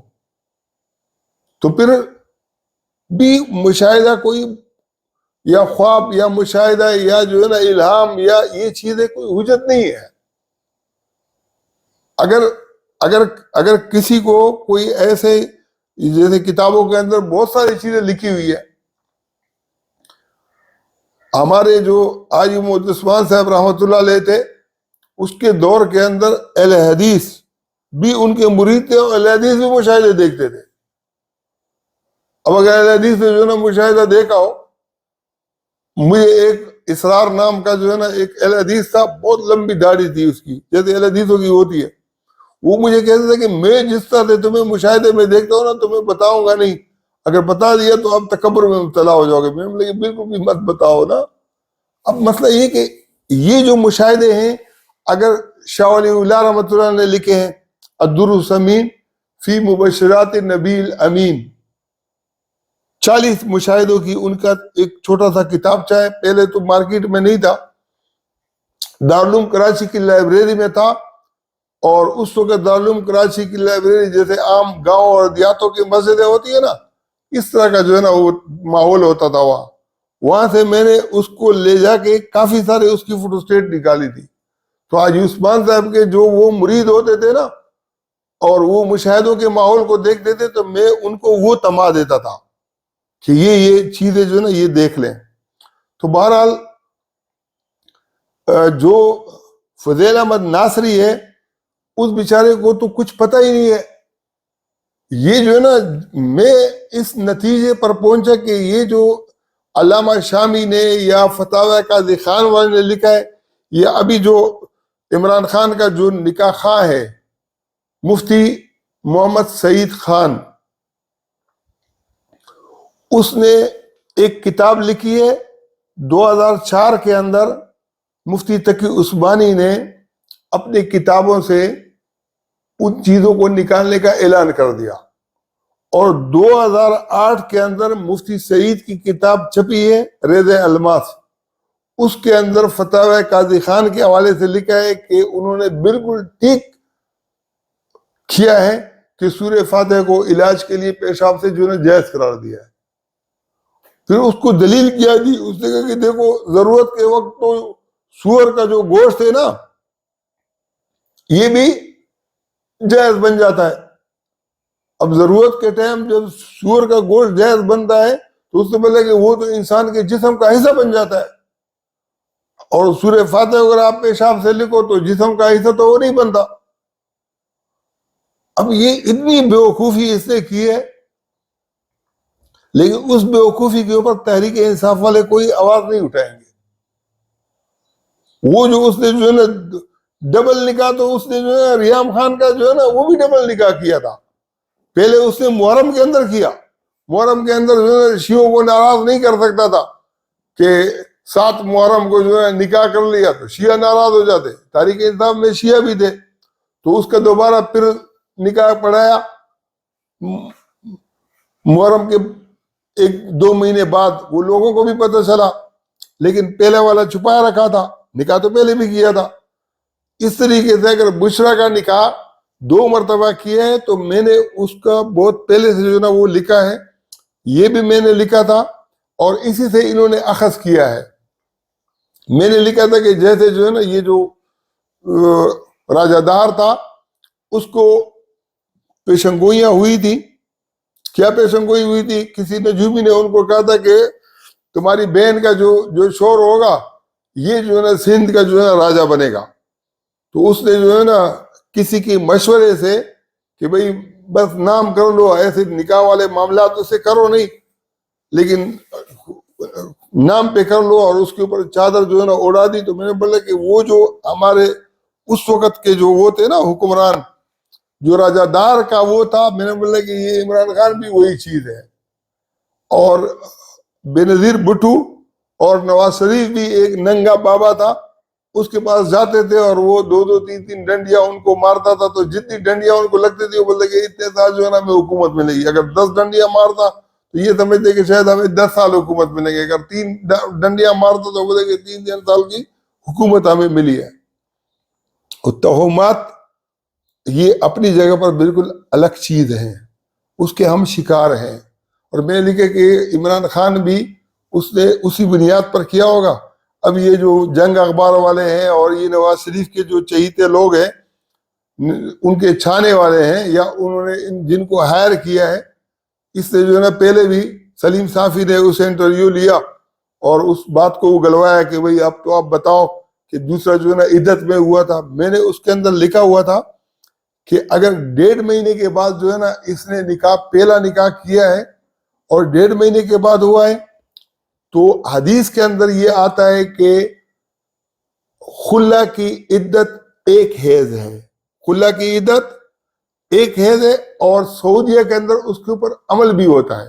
تو پھر بھی مشاہدہ کوئی یا خواب یا مشاہدہ یا جو ہے نا الہام یا یہ چیزیں کوئی حجت نہیں ہے. اگر کسی کو کوئی ایسے جیسے کتابوں کے اندر بہت ساری چیزیں لکھی ہوئی ہے. ہمارے جو آج محمد عثمان صاحب رحمۃ اللہ علیہ تھے اس کے دور کے اندر اہل حدیث بھی ان کے مرید تھے اور اہل حدیث بھی مشاہدے دیکھتے تھے. اب اگر اہل حدیث نے جو ہے نا مشاہدہ دیکھا ہو, مجھے ایک اسرار نام کا جو ہے نا ایک اہل حدیث تھا, بہت لمبی داڑھی تھی اس کی جیسے اہل حدیثوں کی ہوتی ہے. وہ مجھے کہتے تھے کہ میں جس طرح سے تمہیں مشاہدے میں دیکھتا ہوں نا تمہیں بتاؤں گا نہیں, اگر بتا دیا تو اب تکبر میں مبتلا ہو جاؤ گے. میں نے بالکل بھی مت بتاؤ نا. اب مسئلہ یہ کہ یہ جو مشاہدے ہیں اگر شاہ ولی اللہ رحمۃ اللہ نے لکھے ہیں الدر الثمین فی مبشرات النبی الامین, 40 مشاہدوں کی ان کا ایک چھوٹا سا کتابچہ ہے. پہلے تو مارکیٹ میں نہیں تھا, دارالعلوم کراچی کی لائبریری میں تھا. اور اس وقت دارالعلوم کراچی کی لائبریری جیسے عام گاؤں اور دیہاتوں کی مسجدیں ہوتی ہیں نا, اس طرح کا جو ہے نا وہ ماحول ہوتا تھا. وہاں سے میں نے اس کو لے جا کے کافی سارے اس کی فوٹو اسٹیٹ نکالی تھی. تو آج عثمان صاحب کے جو وہ مرید ہوتے تھے نا اور وہ مشاہدوں کے ماحول کو دیکھتے تھے تو میں ان کو وہ تما دیتا تھا کہ یہ چیزیں جو ہے نا یہ دیکھ لیں. تو بہرحال جو فضیل احمد ناصری ہے اس بیچارے کو تو کچھ پتہ ہی نہیں ہے. یہ جو ہے نا میں اس نتیجے پر پہنچا کہ یہ جو علامہ شامی نے یا فتاوی قاضی خان والے نے لکھا ہے, یا ابھی جو عمران خان کا جو نکاح خواہ ہے مفتی محمد سعید خان, اس نے ایک کتاب لکھی ہے 2004 کے اندر. مفتی تقی عثمانی نے اپنی کتابوں سے ان چیزوں کو نکالنے کا اعلان کر دیا, اور 2008 کے اندر مفتی سعید کی کتاب چھپی ہے ریض الماس, اس کے اندر فتاوی قاضی خان کے حوالے سے لکھا ہے کہ انہوں نے بالکل ٹھیک کیا ہے کہ سورہ فاتحہ کو علاج کے لیے پیشاب سے جو ہے جائز قرار دیا ہے. پھر اس کو دلیل کیا دی, اس نے کہا کہ دیکھو ضرورت کے وقت تو سور کا جو گوشت ہے نا یہ بھی جائز بن جاتا ہے. اب ضرورت کے ٹائم جب سور کا گوشت جائز بنتا ہے تو اس سے پہلے کہ وہ تو انسان کے جسم کا حصہ بن جاتا ہے, اور سورہ فاتحہ اگر آپ پیشاب سے لکھو تو جسم کا حصہ تو وہ نہیں بنتا. اب یہ اتنی بیوقوفی اس نے کی ہے, لیکن اس بیوقوفی کے اوپر تحریک انصاف والے کوئی آواز نہیں اٹھائیں گے. وہ جو اس نے جو ہے نا ڈبل نکاح, تو اس نے جو ہے ریام خان کا جو ہے نا وہ بھی ڈبل نکاح کیا تھا. پہلے اس نے محرم کے اندر کیا, محرم کے اندر جو ہے شیعوں کو ناراض نہیں کر سکتا تھا کہ 7 محرم کو جو ہے نکاح کر لیا تو شیعہ ناراض ہو جاتے. تحریک انصاف میں شیعہ بھی تھے, تو اس کا دوبارہ پھر نکاح پڑھایا محرم کے 1-2 مہینے بعد. وہ لوگوں کو بھی پتہ چلا, لیکن پہلے والا چھپایا رکھا تھا, نکاح تو پہلے بھی کیا تھا. اس طریقے سے اگر بشرا کا نکاح 2 مرتبہ کیا ہے تو میں نے اس کا بہت پہلے سے جو ہے نا وہ لکھا ہے, یہ بھی میں نے لکھا تھا, اور اسی سے انہوں نے اخذ کیا ہے. میں نے لکھا تھا کہ جیسے جو ہے نا یہ جو راجہ دار تھا اس کو پیشنگوئیاں ہوئی تھی. کیا پیشنگوئی ہوئی تھی؟ کسی نجومی نے ان کو کہا تھا کہ تمہاری بہن کا جو شور ہوگا یہ جو ہے نا سندھ کا جو ہے نا راجہ بنے گا. تو اس نے جو ہے نا کسی کے مشورے سے کہ بھئی بس نام کر لو, ایسے نکاح والے معاملات اسے کرو نہیں, لیکن نام پہ کر لو, اور اس کے اوپر چادر جو ہے نا اڑا دی. تو میں نے بولا کہ وہ جو ہمارے اس وقت کے جو وہ تھے نا حکمران, جو راجہ دار کا وہ تھا, میں نے بولا کہ یہ عمران خان بھی وہی چیز ہے. اور بے نظیر بھٹو اور نواز شریف بھی ایک ننگا بابا تھا, اس کے پاس جاتے تھے اور وہ 2-2 3-3 ڈنڈیاں ان کو مارتا تھا. تو جتنی ڈنڈیاں ان کو لگتی تھی وہ بولتے کہ اتنے سال جو ہے نا ہمیں حکومت ملے گی. اگر 10 ڈنڈیاں مارتا تو یہ سمجھتے کہ شاید ہمیں 10 سال حکومت ملے گی. اگر 3 ڈنڈیاں مارتا تو بولتے کہ 3 سال کی حکومت ہمیں ملی ہے. اور توہمات یہ اپنی جگہ پر بالکل الگ چیز ہیں، اس کے ہم شکار ہیں. اور میں لکھے کہ عمران خان بھی اس نے اسی بنیاد پر کیا ہوگا. اب یہ جو جنگ اخبار والے ہیں اور یہ نواز شریف کے جو چہیتے لوگ ہیں، ان کے چھانے والے ہیں، یا انہوں نے جن کو ہائر کیا ہے، اس سے جو ہے نا پہلے بھی سلیم صافی نے اسے انٹرویو لیا اور اس بات کو اگلوایا کہ بھئی اب تو آپ بتاؤ کہ دوسرا جو ہے نا عدت میں ہوا تھا. میں نے اس کے اندر لکھا ہوا تھا کہ اگر 1.5 مہینے کے بعد جو ہے نا اس نے نکاح پہلا نکاح کیا ہے اور 1.5 مہینے کے بعد ہوا ہے، تو حدیث کے اندر یہ آتا ہے کہ خلا کی عدت ایک حیض ہے. خلا کی عدت ایک حیض ہے، اور سعودیہ کے اندر اس کے اوپر عمل بھی ہوتا ہے.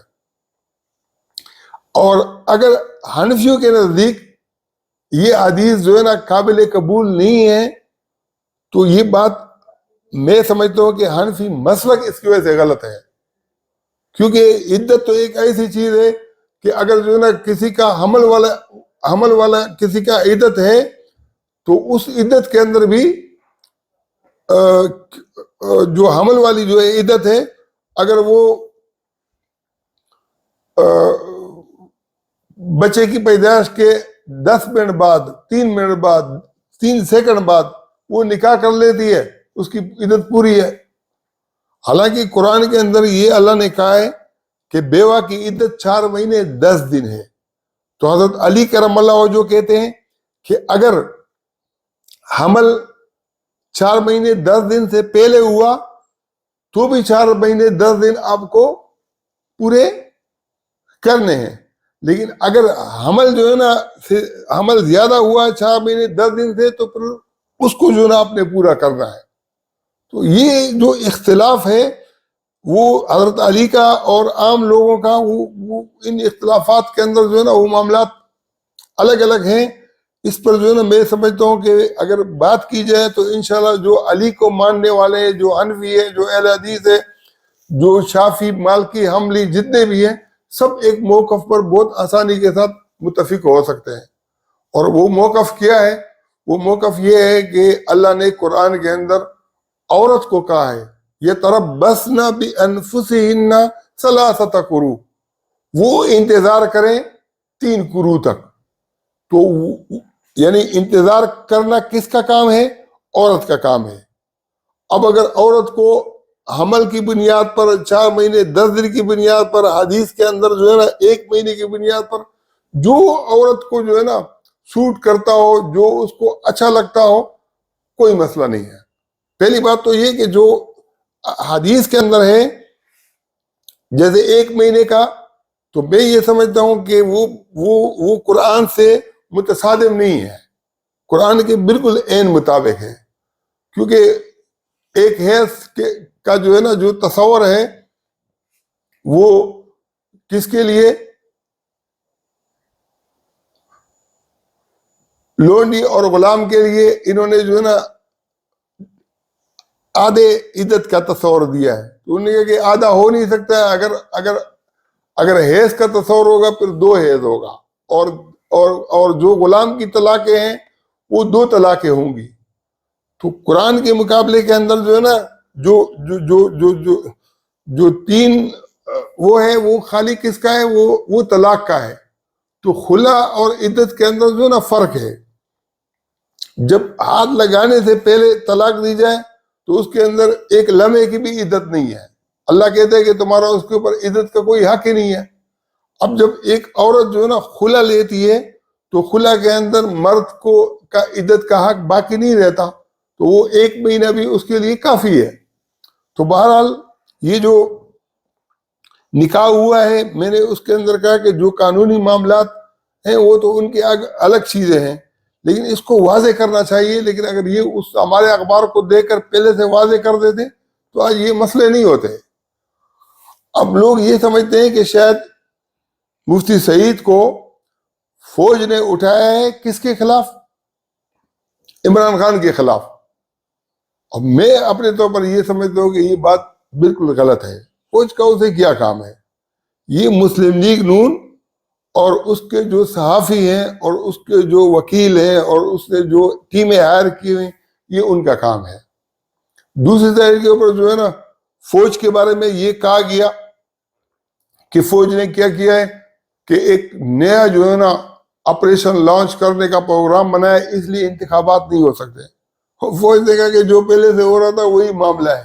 اور اگر حنفیوں کے نزدیک یہ حدیث جو ہے نا قابل قبول نہیں ہے، تو یہ بات میں سمجھتا ہوں کہ حنفی مسلک اس کی وجہ سے غلط ہے. کیونکہ عدت تو ایک ایسی چیز ہے کہ اگر جو ہے نا کسی کا حمل والا کسی کا عدت ہے، تو اس عدت کے اندر بھی جو حمل والی جو عدت ہے، اگر وہ بچے کی پیدائش کے 10 منٹ بعد، 3 منٹ بعد، 3 سیکنڈ بعد وہ نکاح کر لیتی ہے، اس کی عدت پوری ہے. حالانکہ قرآن کے اندر یہ اللہ نے کہا ہے کہ بیوہ کی عدت 4 مہینے 10 دن ہے. تو حضرت علی کرم اللہ وجہہ کہتے ہیں کہ اگر حمل 4 مہینے 10 دن سے پہلے ہوا تو بھی 4 مہینے 10 دن آپ کو پورے کرنے ہیں. لیکن اگر حمل جو ہے نا حمل زیادہ ہوا 4 مہینے 10 دن سے، تو پھر اس کو جو ہے نا آپ نے پورا کرنا ہے. تو یہ جو اختلاف ہے وہ حضرت علی کا اور عام لوگوں کا، وہ ان اختلافات کے اندر جو ہے نا وہ معاملات الگ الگ ہیں. اس پر جو ہے نا میں سمجھتا ہوں کہ اگر بات کی جائے تو انشاءاللہ جو علی کو ماننے والے ہیں، جو حنفی ہے، جو اہل حدیث ہے، جو شافعی، مالکی، حنبلی جتنے بھی ہیں، سب ایک موقف پر بہت آسانی کے ساتھ متفق ہو سکتے ہیں. اور وہ موقف کیا ہے؟ وہ موقف یہ ہے کہ اللہ نے قرآن کے اندر عورت کو کہا ہے یتربصن بانفسہن ثلاثۃ قروء، وہ انتظار کریں 3 قروء تک. تو یعنی انتظار کرنا کس کا کام ہے؟ عورت کا کام ہے. اب اگر عورت کو حمل کی بنیاد پر 4 مہینے 10 دن کی بنیاد پر، حدیث کے اندر جو ہے نا 1 مہینے کی بنیاد پر، جو عورت کو جو ہے نا سوٹ کرتا ہو، جو اس کو اچھا لگتا ہو، کوئی مسئلہ نہیں ہے. پہلی بات تو یہ کہ جو حدیث کے اندر ہے جیسے 1 مہینے کا، تو میں یہ سمجھتا ہوں کہ وہ قرآن سے متصادم نہیں ہے، قرآن کے بالکل عین مطابق ہے. کیونکہ ایک حیض کا جو ہے نا جو تصور ہے وہ کس کے لیے؟ لونڈی اور غلام کے لیے انہوں نے جو ہے نا آدھے عدت کا تصور دیا ہے. تو انہوں نے کہا کہ آدھا ہو نہیں سکتا ہے. اگر حیض کا تصور ہوگا پھر 2 حیض ہوگا، اور جو غلام کی طلاقیں ہیں وہ 2 طلاقیں ہوں گی. تو قرآن کے مقابلے کے اندر جو ہے نا جو 3 وہ ہے، وہ خالی کس کا ہے؟ وہ طلاق کا ہے. تو خلا اور عدت کے اندر جو ہے نا فرق ہے. جب ہاتھ لگانے سے پہلے طلاق دی جائے تو اس کے اندر ایک لمحے کی بھی عدت نہیں ہے. اللہ کہتے ہیں کہ تمہارا اس کے اوپر عدت کا کوئی حق ہی نہیں ہے. اب جب ایک عورت جو ہے نا خلا لیتی ہے تو خلا کے اندر مرد کو کا عدت کا حق باقی نہیں رہتا، تو وہ 1 مہینہ بھی اس کے لیے کافی ہے. تو بہرحال یہ جو نکاح ہوا ہے، میں نے اس کے اندر کہا کہ جو قانونی معاملات ہیں وہ تو ان کی الگ چیزیں ہیں، لیکن اس کو واضح کرنا چاہیے. لیکن اگر یہ ہمارے اخبار کو دیکھ کر پہلے سے واضح کر دیتے تو آج یہ مسئلے نہیں ہوتے. اب لوگ یہ سمجھتے ہیں کہ شاید مفتی سعید کو فوج نے اٹھایا ہے کس کے خلاف؟ عمران خان کے خلاف. اور میں اپنے طور پر یہ سمجھتا ہوں کہ یہ بات بالکل غلط ہے. فوج کا اسے کیا کام ہے؟ یہ مسلم لیگ نون اور اس کے جو صحافی ہیں اور اس کے جو وکیل ہیں اور اس نے جو ٹیمیں ہائر کی ہوئی، یہ ان کا کام ہے. دوسری سائڈ کے اوپر جو ہے نا فوج کے بارے میں یہ کہا گیا کہ فوج نے کیا کیا ہے کہ ایک نیا جو ہے نا آپریشن لانچ کرنے کا پروگرام بنایا، اس لیے انتخابات نہیں ہو سکتے. فوج نے کہا کہ جو پہلے سے ہو رہا تھا وہی معاملہ ہے.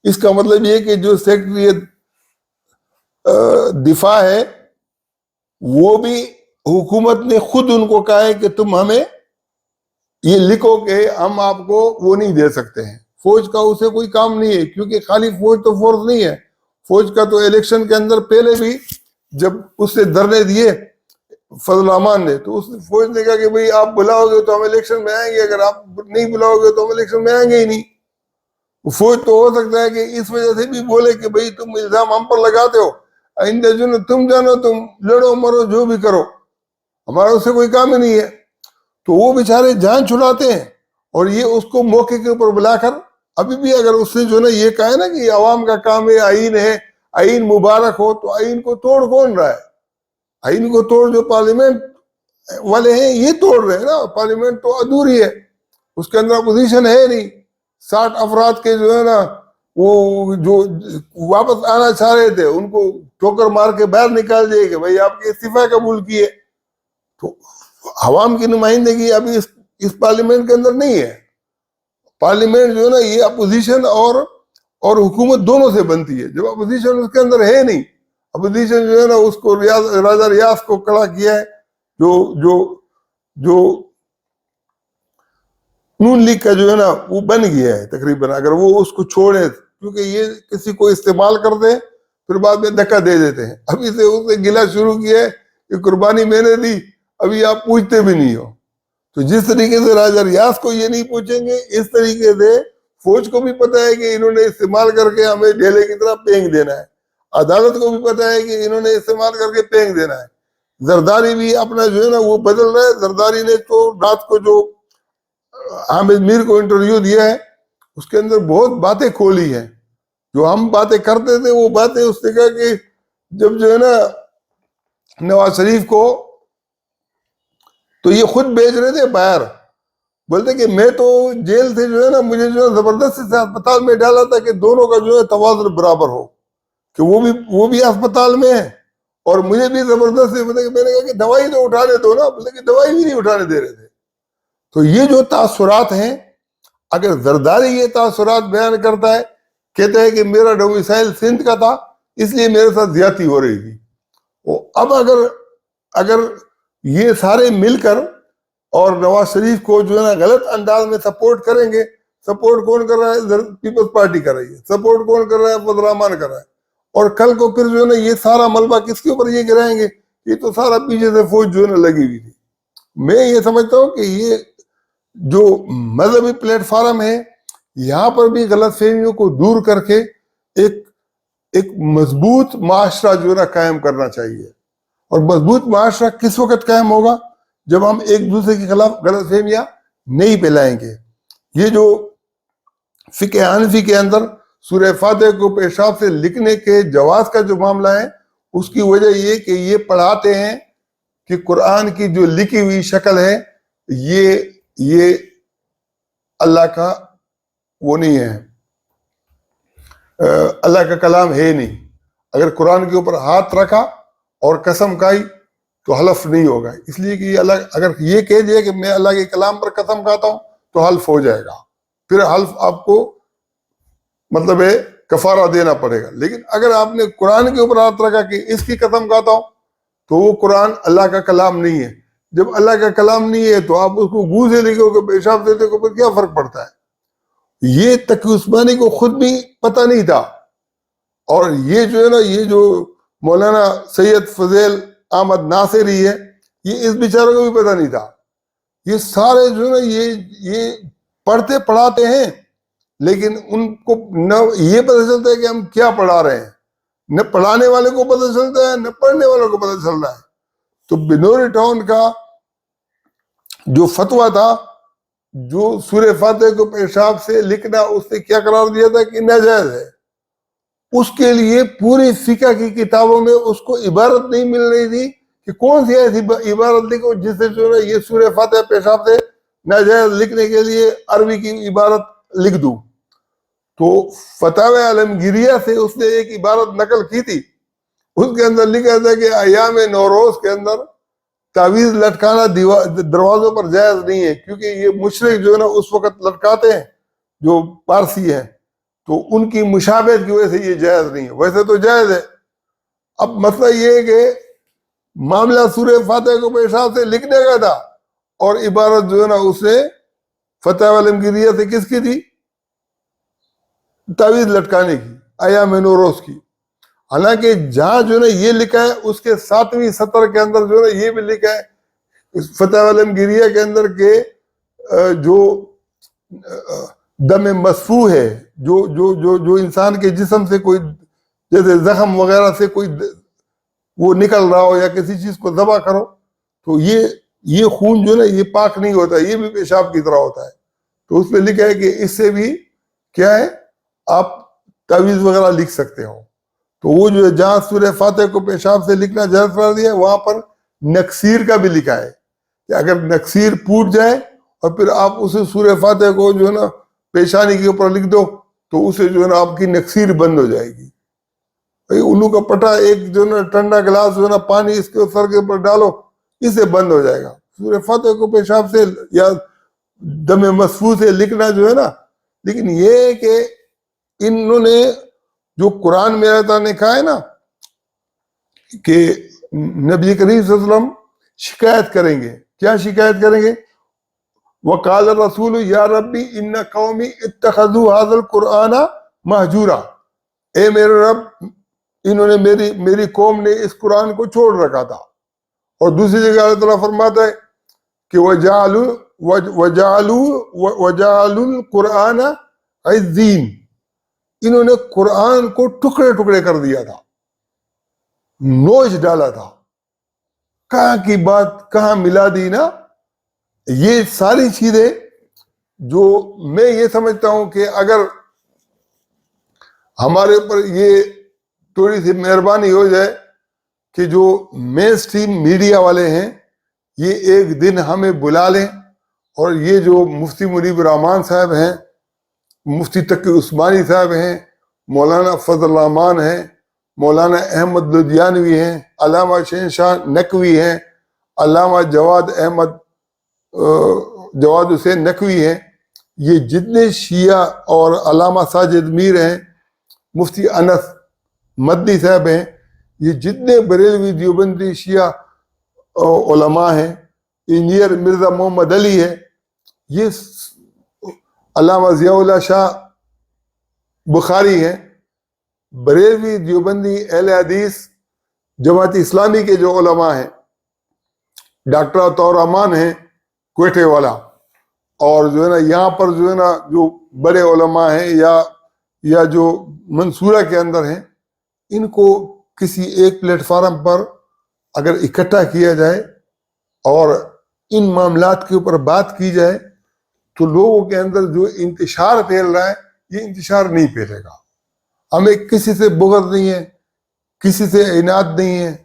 اس کا مطلب یہ کہ جو سیکرٹریٹ دفاع ہے وہ بھی حکومت نے خود ان کو کہا ہے کہ تم ہمیں یہ لکھو کہ ہم آپ کو وہ نہیں دے سکتے ہیں. فوج کا اسے کوئی کام نہیں ہے، کیونکہ خالی فوج تو فورس نہیں ہے. فوج کا تو الیکشن کے اندر پہلے بھی جب اس نے دھرنے دیے فضل الرحمان نے، تو اس فوج نے کہا کہ بھئی آپ بلاؤ گے تو ہم الیکشن میں آئیں گے، اگر آپ نہیں بلاؤ گے تو ہم الیکشن میں آئیں گے ہی نہیں. فوج تو ہو سکتا ہے کہ اس وجہ سے بھی بولے کہ بھئی تم الزام ہم پر لگاتے ہو، آئندہ جو تم جانو، تم لڑو مرو جو بھی کرو، ہمارا اس سے کوئی کام ہی نہیں ہے. تو وہ بیچارے جان چھڑاتے ہیں، اور یہ اس کو موقع کے اوپر بلا کر، ابھی بھی اگر اس نے جو ہے نا یہ کہا ہے نا کہ عوام کا کام ہے، آئین مبارک ہو، تو آئین کو توڑ کون رہا ہے؟ آئین کو توڑ جو پارلیمنٹ والے ہیں یہ توڑ رہے ہیں نا. پارلیمنٹ تو ادھوری ہے، اس کے اندر اپوزیشن ہے نہیں. 60 افراد کے جو ہے نا وہ جو واپس آنا چاہ رہے تھے ان کو ٹھوکر مار کے باہر نکال دیے کہ بھائی آپ کے استعفا قبول کیے. تو عوام کی نمائندگی ابھی اس پارلیمنٹ کے اندر نہیں ہے. پارلیمنٹ جو ہے نا یہ اپوزیشن اور حکومت دونوں سے بنتی ہے. جب اپوزیشن اس کے اندر ہے نہیں، اپوزیشن جو ہے نا اس کو راجہ ریاض کو کھڑا کیا ہے، جو نون لیگ کا جو ہے نا وہ بن گیا ہے تقریباً. اگر وہ اس کو چھوڑے، کیونکہ یہ کسی کو استعمال کرتے ہیں پھر بعد میں دھکا دے دیتے ہیں. ابھی سے اس نے گلا شروع کیا ہے کہ قربانی میں نے دی، ابھی آپ پوچھتے بھی نہیں ہو. تو جس طریقے سے راجہ ریاض کو یہ نہیں پوچھیں گے، اس طریقے سے فوج کو بھی پتا ہے کہ انہوں نے استعمال کر کے ہمیں ڈھیلے کی طرح پھینک دینا ہے. عدالت کو بھی پتا ہے کہ انہوں نے استعمال کر کے پھینک دینا ہے. زرداری بھی اپنا جو ہے نا وہ بدل رہا ہے. زرداری نے تو رات کو جو حامد میر کو انٹرویو دیا ہے اس کے اندر بہت باتیں کھولی ہیں. جو ہم باتیں کرتے تھے وہ باتیں اس نے کہا کہ جب جو ہے نا نواز شریف کو تو یہ خود بھیج رہے تھے باہر، بولتے کہ میں تو جیل سے جو ہے نا مجھے جو ہے زبردستی سے اسپتال میں ڈالا تھا کہ دونوں کا جو ہے توازن برابر ہو، کہ وہ بھی اسپتال میں ہے اور مجھے بھی زبردستی. میں نے کہا کہ دوائی تو اٹھانے دو نا، بولتے کہ دوائی بھی نہیں اٹھانے دے رہے تھے. تو یہ جو تاثرات ہیں، اگر زرداری یہ تاثرات بیان کرتا ہے، کہتا ہے کہ میرا ڈومیسائل سندھ کا تھا اس لیے میرے ساتھ زیادتی ہو رہی تھی. اب اگر یہ سارے مل کر اور نواز شریف کو جو ہے نا غلط انداز میں سپورٹ کریں گے، سپورٹ کون کر رہا ہے؟ پیپلز پارٹی کر رہی ہے. سپورٹ کون کر رہا ہے؟ فضل الرحمان کر رہا ہے. اور کل کو پھر جو ہے نا یہ سارا ملبہ کس کے اوپر یہ گرائیں گے؟ یہ تو سارا پیچھے سے فوج جو ہے نا لگی ہوئی تھی. میں یہ سمجھتا ہوں کہ یہ جو مذہبی پلیٹ فارم ہے یہاں پر بھی غلط فہمیوں کو دور کر کے ایک مضبوط معاشرہ جو ہے نا قائم کرنا چاہیے. اور مضبوط معاشرہ کس وقت قائم ہوگا؟ جب ہم ایک دوسرے کے خلاف غلط فہمیاں نہیں پھیلائیں گے. یہ جو فقہ حنفی کے اندر سورہ فاتحہ کو پیشاب سے لکھنے کے جواز کا جو معاملہ ہے، اس کی وجہ یہ کہ یہ پڑھاتے ہیں کہ قرآن کی جو لکھی ہوئی شکل ہے یہ اللہ کا وہ نہیں ہے، اللہ کا کلام ہے نہیں. اگر قرآن کے اوپر ہاتھ رکھا اور قسم کھائی تو حلف نہیں ہوگا، اس لیے کہ اگر یہ کہہ دیا کہ میں اللہ کے کلام پر قسم کھاتا ہوں تو حلف ہو جائے گا، پھر حلف آپ کو مطلب ہے کفارہ دینا پڑے گا. لیکن اگر آپ نے قرآن کے اوپر ہاتھ رکھا کہ اس کی قسم کھاتا ہوں تو وہ قرآن اللہ کا کلام نہیں ہے. جب اللہ کا کلام نہیں ہے تو آپ اس کو گو سے لکھو کہ پیشاب سے لکھو، پھر کیا فرق پڑتا ہے؟ یہ تقی عثمانی کو خود بھی پتہ نہیں تھا. اور یہ جو ہے نا یہ جو مولانا سید فضیل احمد ناصری ہے، یہ اس بیچارے کو بھی پتہ نہیں تھا. یہ سارے جو ہے نا یہ پڑھتے پڑھاتے ہیں، لیکن ان کو نہ یہ پتہ چلتا ہے کہ ہم کیا پڑھا رہے ہیں، نہ پڑھانے والے کو پتہ چلتا ہے نہ پڑھنے والوں کو پتہ چل رہا ہے. تو بنوری ٹاؤن کا جو فتویٰ تھا، جو سورہ فاتحہ کو پیشاب سے لکھنا اس نے کیا قرار دیا تھا کہ ناجائز ہے، اس کے لیے پوری فقہ کی کتابوں میں اس کو عبارت نہیں مل رہی تھی کہ کون سی ایسی عبارت لکھو جس سے جو ہے یہ سورہ فاتحہ پیشاب سے ناجائز لکھنے کے لیے عربی کی عبارت لکھ دوں. تو فتاوی عالمگیریہ سے اس نے ایک عبارت نقل کی تھی, اس کے اندر لکھا تھا کہ ایام نوروز کے اندر تعویذ لٹکانا دروازوں پر جائز نہیں ہے, کیونکہ یہ مشرک جو ہے نا اس وقت لٹکاتے ہیں جو پارسی ہیں, تو ان کی مشابہت کی وجہ سے یہ جائز نہیں ہے. ویسے تو جائز ہے. اب مسئلہ یہ ہے کہ معاملہ سورہ فاتحہ کو پیشاب سے لکھنے کا تھا, اور عبارت جو ہے نا اس نے فتح عالمگیریہ سے کس کی تھی؟ تعویذ لٹکانے کی, ایام نوروز کی. حالانکہ جہاں جو ہے نا یہ لکھا ہے اس کے 7ویں سطر کے اندر جو ہے نا یہ بھی لکھا ہے فتح عالمگیریہ کے اندر کہ جو دم مسفوح ہے, جو جو جو جو انسان کے جسم سے کوئی جیسے زخم وغیرہ سے کوئی وہ نکل رہا ہو یا کسی چیز کو ذبح کرو, تو یہ خون جو ہے نا یہ پاک نہیں ہوتا, یہ بھی پیشاب کی طرح ہوتا ہے. تو اس میں لکھا ہے کہ اس سے بھی کیا ہے آپ تعویذ وغیرہ لکھ سکتے ہو. تو وہ جو ہے جہاں سورہ فاتح کو پیشاب سے لکھنا جائز قرار دیا, وہاں پر نکسیر کا بھی لکھا ہے کہ اگر نکسیر پوٹ جائے اور پھر آپ اسے سورہ فاتح کو جو ہے نا پیشانی کے اوپر لکھ دو تو اسے جو ہے نا آپ کی نکسیر بند ہو جائے گی. الو کا پٹا ایک جو ہے نا ٹھنڈا گلاس جو ہے نا پانی اس کے سر کے اوپر ڈالو, اسے بند ہو جائے گا. سورہ فاتح کو پیشاب سے یا دم مسفوح سے لکھنا جو ہے نا, لیکن یہ کہ انہوں نے جو قرآن میں اللہ تعالیٰ نے کہا ہے نا کہ نبی کریم صلی اللہ علیہ وسلم شکایت کریں گے. کیا شکایت کریں گے؟ وقال الرسول یا ربی ان قومی اتخذوا هذا القرآن مہجورا, اے میرے رب انہوں نے میری قوم نے اس قرآن کو چھوڑ رکھا تھا. اور دوسری جگہ اللہ تعالیٰ فرماتا ہے کہ وجعلوا القرآن عضین, انہوں نے قرآن کو ٹکڑے ٹکڑے کر دیا تھا, نوچ ڈالا تھا. کہاں کی بات کہاں ملا دی نا. یہ ساری چیزیں جو میں یہ سمجھتا ہوں کہ اگر ہمارے اوپر یہ تھوڑی سی مہربانی ہو جائے کہ جو مین سٹریم میڈیا والے ہیں یہ ایک دن ہمیں بلا لیں, اور یہ جو مفتی منیب الرحمان صاحب ہیں, مفتی تقی عثمانی صاحب ہیں, مولانا فضل الرحمان ہیں, مولانا احمد لدھیانوی ہیں, علامہ شہنشاہ نقوی ہیں, علامہ جواد حسین نقوی ہیں, یہ جتنے شیعہ اور علامہ ساجد میر ہیں, مفتی انس مدنی صاحب ہیں, یہ جتنے بریلوی دیوبندی شیعہ علماء ہیں, انجینئر مرزا محمد علی ہے, یہ علامہ ضیاء اللہ شاہ بخاری ہیں, بریلوی دیوبندی اہل حدیث جماعت اسلامی کے جو علماء ہیں, ڈاکٹر عطاء الرحمان ہیں کوئٹے والا, اور جو ہے نا یہاں پر جو ہے نا جو بڑے علماء ہیں یا جو منصورہ کے اندر ہیں, ان کو کسی ایک پلیٹ فارم پر اگر اکٹھا کیا جائے اور ان معاملات کے اوپر بات کی جائے تو لوگوں کے اندر جو انتشار پھیل رہا ہے یہ انتشار نہیں پھیلے گا. ہمیں کسی سے بغض نہیں ہے, کسی سے عناد نہیں ہے,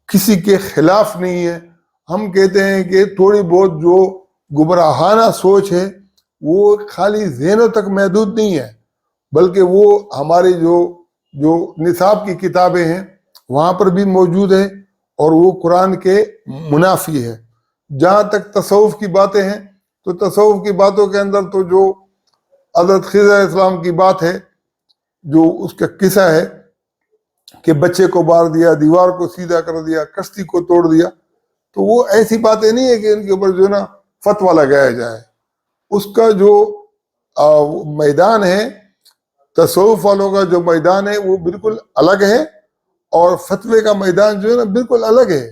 کسی کے خلاف نہیں ہے. ہم کہتے ہیں کہ تھوڑی بہت جو گمراہانہ سوچ ہے وہ خالی ذہنوں تک محدود نہیں ہے, بلکہ وہ ہمارے جو نصاب کی کتابیں ہیں وہاں پر بھی موجود ہے, اور وہ قرآن کے منافی ہے. جہاں تک تصوف کی باتیں ہیں تو تصوف کی باتوں کے اندر تو جو حضرت خضر علیہ السلام کی بات ہے, جو اس کا قصہ ہے کہ بچے کو مار دیا, دیوار کو سیدھا کر دیا, کشتی کو توڑ دیا, تو وہ ایسی باتیں نہیں ہے کہ ان کے اوپر جو ہے نا فتویٰ لگایا جائے. اس کا جو میدان ہے, تصوف والوں کا جو میدان ہے وہ بالکل الگ ہے, اور فتوے کا میدان جو ہے نا بالکل الگ ہے.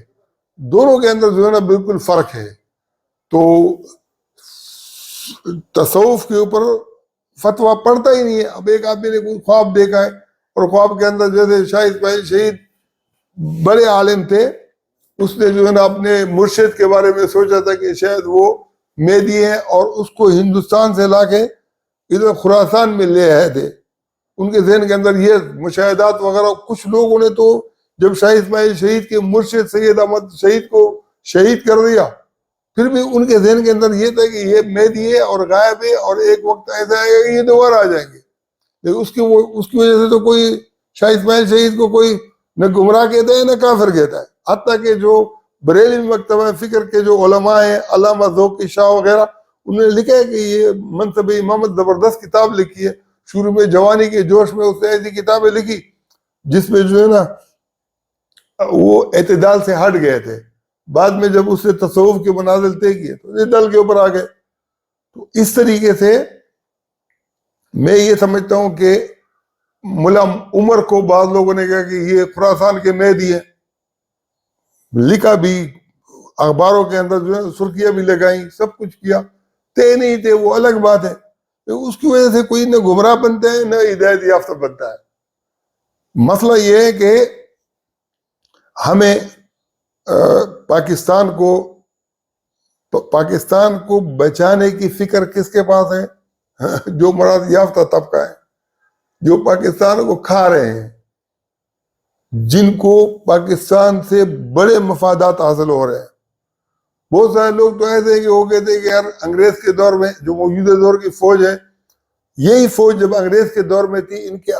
دونوں کے اندر جو ہے نا بالکل فرق ہے. تو تصوف کے اوپر فتویٰ پڑتا ہی نہیں ہے. اب ایک آدمی نے کوئی خواب دیکھا ہے, اور خواب کے اندر جیسے شاہ اسماعیل شہید بڑے عالم تھے, اس نے جو ہے نا اپنے مرشد کے بارے میں سوچا تھا کہ شاید وہ مہدی ہیں, اور اس کو ہندوستان سے لا کے ادھر خراسان میں لے آئے تھے. ان کے ذہن کے اندر یہ مشاہدات وغیرہ. کچھ لوگوں نے تو جب شاہ اسماعیل شہید کے مرشد سید احمد شہید کو شہید کر دیا, پھر بھی ان کے ذہن کے اندر یہ تھا کہ یہ مہدی ہے اور غائب ہے اور ایک وقت ایسا آئے گا کہ یہ دوبارہ آ جائیں گے. لیکن اس کی وجہ سے تو کوئی شاہ اسماعیل شہید کو کوئی نہ گمراہ کہتا ہے نہ کافر کہتا ہے. حتیٰ کہ جو بریلوی مکتبہ فکر کے جو علماء ہیں، علامہ ذوقی شاہ وغیرہ، انہوں نے لکھا ہے کہ یہ منصب امامت زبردست کتاب لکھی ہے. شروع میں جوانی کے جوش میں اس نے ایسی کتابیں لکھی جس میں جو ہے نا وہ اعتدال سے ہٹ گئے تھے. بعد میں جب اس نے تصوف کے منازل طے کیے تو اعتدال کے اوپر آ گئے. تو اس طریقے سے میں یہ سمجھتا ہوں کہ ملا عمر کو بعض لوگوں نے کہا کہ یہ خراسان کے مہدی ہیں، لکھا بھی، اخباروں کے اندر جو ہے سرخیاں بھی لگائیں، سب کچھ کیا. طے نہیں تھے وہ الگ بات ہے. اس کی وجہ سے کوئی نہ گمراہ بنتا ہے نہ ہدایت یافتہ بنتا ہے. مسئلہ یہ ہے کہ ہمیں پاکستان کو بچانے کی فکر کس کے پاس ہے؟ جو مراد یافتہ طبقہ ہے، جو پاکستان کو کھا رہے ہیں، جن کو پاکستان سے بڑے مفادات حاصل ہو رہے ہیں. بہت سارے لوگ تو ایسے ہیں کہ وہ کہتے ہیں کہ یار انگریز کے دور میں جو موجودہ دور کی فوج ہے، یہی فوج جب انگریز کے دور میں تھی، ان کے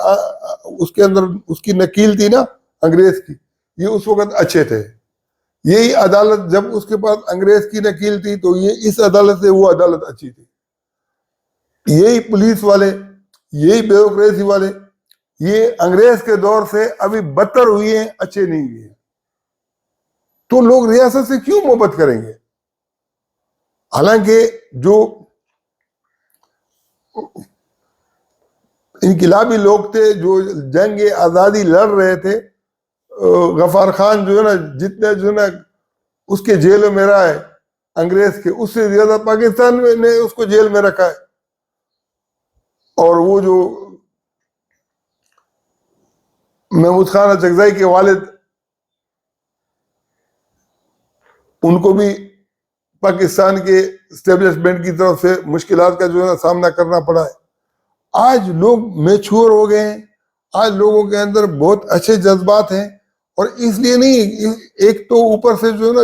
اس کے اندر اس کی نکیل تھی نا انگریز کی، یہ اس وقت اچھے تھے. یہی عدالت جب اس کے پاس انگریز کی نکیل تھی تو یہ اس عدالت سے وہ عدالت اچھی تھی. یہی پولیس والے، یہی بیوروکریسی والے، یہ انگریز کے دور سے ابھی بدتر ہوئی ہیں، اچھے نہیں ہوئے ہیں. تو لوگ ریاست سے کیوں محبت کریں گے؟ حالانکہ جو انقلابی لوگ تھے، جو جنگ آزادی لڑ رہے تھے، غفار خان جو ہے نا جتنے جو ہے نا اس کے جیل میں رہا ہے انگریز کے، اس سے زیادہ پاکستان میں نے اس کو جیل میں رکھا ہے. اور وہ جو محمود خان اچکزئی کے والد، ان کو بھی پاکستان کے اسٹیبلشمنٹ کی طرف سے مشکلات کا جو ہے نا سامنا کرنا پڑا ہے. آج لوگ میچور ہو گئے ہیں، آج لوگوں کے اندر بہت اچھے جذبات ہیں. اور اس لیے نہیں، ایک تو اوپر سے جو ہے نا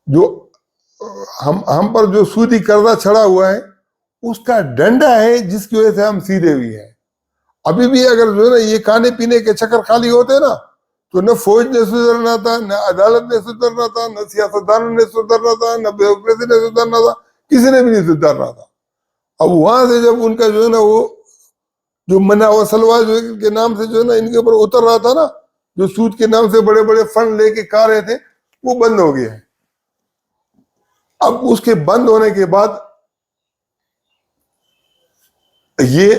جو ہم پر جو سودی قرضہ چڑھا ہوا ہے، اس کا ڈنڈا ہے جس کی وجہ سے ہم سیدھے ہوئی ہیں. ابھی بھی اگر جو ہے نا یہ کھانے پینے کے چکر خالی ہوتے نا تو نہ فوج نے سدھرنا تھا، نہ عدالت نے سدھرنا تھا، نہ سیاستدانوں نے سدھرنا تھا، نہ بیوروکریسی نے سدھرنا تھا، کسی نے بھی نہیں سدھرنا تھا. اب وہاں سے جب ان کا جو ہے نا وہ جو منع و سلوا جو کے نام سے جو ہے نا ان کے اوپر اتر رہا تھا نا، جو سود کے نام سے بڑے بڑے فنڈ لے کے کھا رہے تھے، وہ بند ہو گیا ہے. اب اس کے بند ہونے کے بعد یہ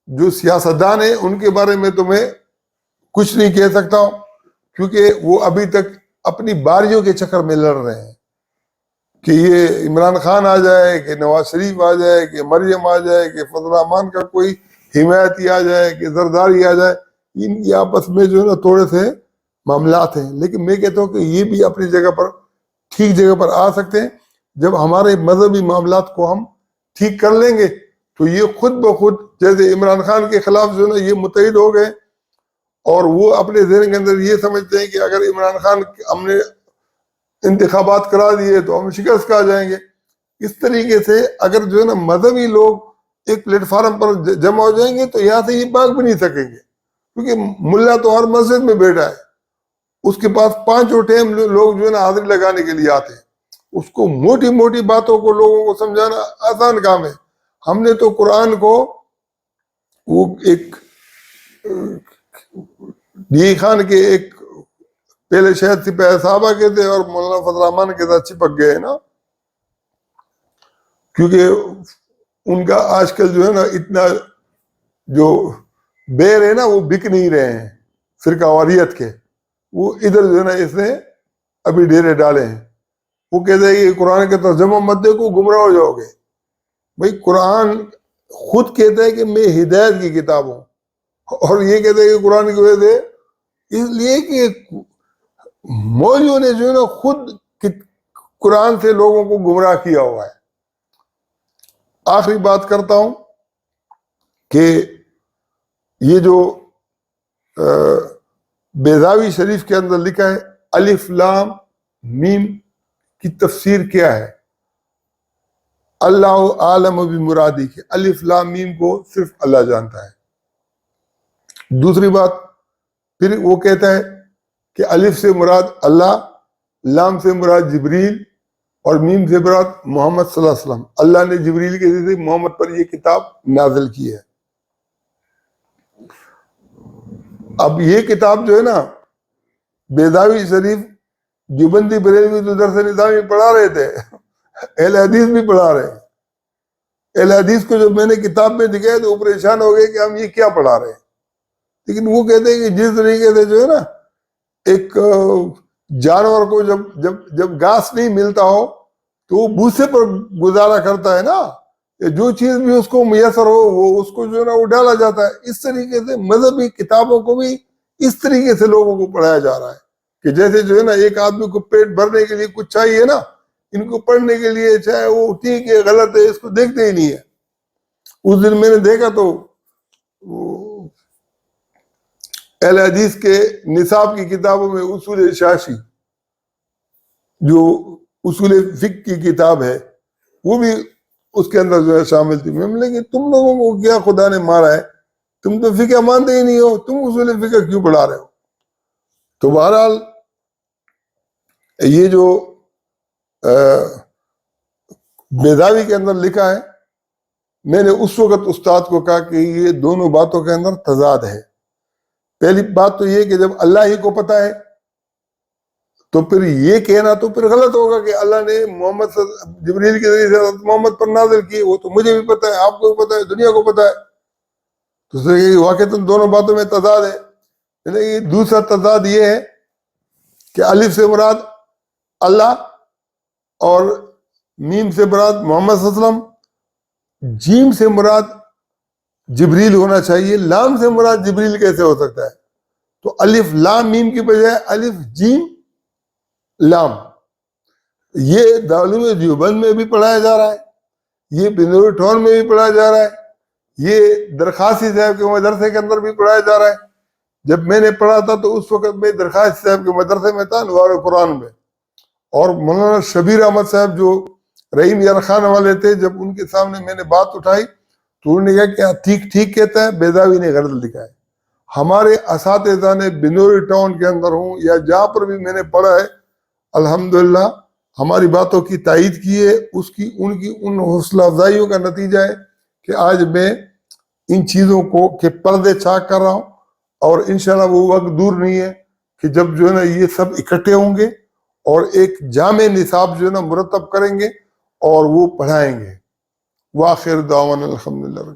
جو سیاستدان ہیں ان کے بارے میں تو میں کچھ نہیں کہہ سکتا ہوں، کیونکہ وہ ابھی تک اپنی باریوں کے چکر میں لڑ رہے ہیں کہ یہ عمران خان آ جائے، کہ نواز شریف آ جائے، کہ مریم آ جائے، کہ فضل الرحمان کا کوئی حمایتی آ جائے، کہ زرداری آ جائے. ان کی آپس میں جو ہے نا تھوڑے سے معاملات ہیں. لیکن میں کہتا ہوں کہ یہ بھی اپنی جگہ پر ٹھیک جگہ پر آ سکتے ہیں. جب ہمارے مذہبی معاملات کو ہم ٹھیک کر لیں گے تو یہ خود بخود، جیسے عمران خان کے خلاف جو ہے نا یہ متحد ہو گئے اور وہ اپنے ذہن کے اندر یہ سمجھتے ہیں کہ اگر عمران خان ہم نے انتخابات کرا دیے تو ہم شکست کھا جائیں گے. اس طریقے سے اگر جو ہے نا مذہبی لوگ ایک پلیٹ فارم پر جمع ہو جائیں گے تو یہاں سے یہ بھاگ بھی نہیں سکیں گے، کیونکہ ملا تو ہر مسجد میں بیٹھا ہے، اس کے پاس 5 ٹائم لوگ جو ہے نا حاضری لگانے کے لیے آتے ہیں. اس کو موٹی موٹی باتوں کو لوگوں کو سمجھانا آسان کام ہے. ہم نے تو قرآن کو وہ ایک ڈی خان کے ایک پہلے شاید سپاہی صحابہ کے تھے اور مولانا فضل الرحمان کے ساتھ چپک گئے نا، کیونکہ ان کا آج کل جو ہے نا اتنا جو بیر ہے نا وہ بک نہیں رہے ہیں فرقہ واریت کے، وہ ادھر جو ہے نا اس نے ابھی ڈیرے ڈالے ہیں. وہ کہتے ہیں کہ قرآن کے ترجمہ مت دیکھو گمراہ ہو جاؤ گے. بھائی قرآن خود کہتا ہے کہ میں ہدایت کی کتاب ہوں، اور یہ کہتے ہیں کہ قرآن کی وجہ سے اس لیے کہ مولویوں نے جو ہے نا خود قرآن سے لوگوں کو گمراہ کیا ہوا ہے. آخری بات کرتا ہوں کہ یہ جو بیضاوی شریف کے اندر لکھا ہے الف لام میم کی تفسیر کیا ہے؟ اللہ عالم بمرادی کی، الف لام میم کو صرف اللہ جانتا ہے۔ دوسری بات پھر وہ کہتا ہے کہ الف سے مراد اللہ، لام سے مراد جبریل، اور میم سے مراد محمد صلی اللہ علیہ وسلم۔ اللہ نے جبریل کے ذریعے محمد پر یہ کتاب نازل کی ہے۔ اب یہ کتاب جو ہے نا، بیضاوی شریف دیوبندی بریلوی تو درس نظامی پڑھا رہے تھے، اہل حدیث بھی پڑھا رہے ہیں۔ اہل حدیث کو جب میں نے کتاب میں دکھایا تو وہ پریشان ہو گئے کہ ہم یہ کیا پڑھا رہے ہیں، لیکن وہ کہتے ہیں کہ جس طریقے سے جو ہے نا ایک جانور کو جب گھاس نہیں ملتا ہو تو وہ بھوسے پر گزارا کرتا ہے نا، جو چیز بھی اس کو میسر ہو وہ اس کو جو ہے نا وہ ڈالا جاتا ہے۔ اس طریقے سے مذہبی کتابوں کو بھی اس طریقے سے لوگوں کو پڑھایا جا رہا ہے کہ جیسے جو ہے نا ایک آدمی کو پیٹ بھرنے کے لیے کچھ چاہیے نا، ان کو پڑھنے کے لیے چاہے وہ ٹھیک ہے غلط ہے اس کو دیکھتے ہی نہیں ہے۔ اس دن میں نے دیکھا تو اہل حدیث کے نصاب کی کتابوں میں اصول شاشی جو اصول فقہ کی کتاب ہے وہ بھی اس کے اندر جو ہے شامل تھی۔ میں بولے کہ تم لوگوں کو کیا خدا نے مارا ہے، تم تو فقہ مانتے ہی نہیں ہو، تم اصول فقہ کیوں پڑھا رہے ہو؟ تو بہرحال یہ جو بیضاوی کے اندر لکھا ہے، میں نے اس وقت استاد کو کہا کہ یہ دونوں باتوں کے اندر تضاد ہے۔ پہلی بات تو یہ کہ جب اللہ ہی کو پتہ ہے تو پھر یہ کہنا تو پھر غلط ہوگا کہ اللہ نے محمد جبریل کے ذریعے سے محمد پر نازل کی، وہ تو مجھے بھی پتہ ہے، آپ کو بھی پتہ ہے، دنیا کو پتہ ہے۔ تو واقعتاً دونوں باتوں میں تضاد ہے۔ دوسرا تضاد یہ ہے کہ الف سے مراد اللہ اور میم سے مراد محمد صلی اللہ علیہ وسلم، جیم سے مراد جبریل ہونا چاہیے، لام سے مراد جبریل کیسے ہو سکتا ہے؟ تو الف لام میم کی بجائے الف جیم لام، یہ دارالعلوم دیوبند میں بھی پڑھایا جا رہا ہے، یہ بنور ٹاؤن میں بھی پڑھایا جا رہا ہے، یہ درخواسی صاحب کے مدرسے کے اندر بھی پڑھایا جا رہا ہے۔ جب میں نے پڑھا تھا تو اس وقت میں درخواسی صاحب کے مدرسے میں تھا، انوار قرآن میں، اور مولانا شبیر احمد صاحب جو رحیم یار خان والے تھے، جب ان کے سامنے میں نے بات اٹھائی تو انہوں نے کہا کہ ٹھیک کہتا ہے، بیضاوی نے غلط لکھا ہے۔ ہمارے اساتذہ نے بنور ٹاؤن کے اندر ہوں یا جہاں پر بھی میں نے پڑھا ہے، الحمدللہ ہماری باتوں کی تائید کی ہے۔ ان کی حوصلہ افزائیوں کا نتیجہ ہے کہ آج میں ان چیزوں کو کہ پردے چاک کر رہا ہوں، اور انشاءاللہ وہ وقت دور نہیں ہے کہ جب جو ہے نا یہ سب اکٹھے ہوں گے اور ایک جامع نصاب جو ہے نا مرتب کریں گے اور وہ پڑھائیں گے۔ وآخر دعوانا الحمدللہ۔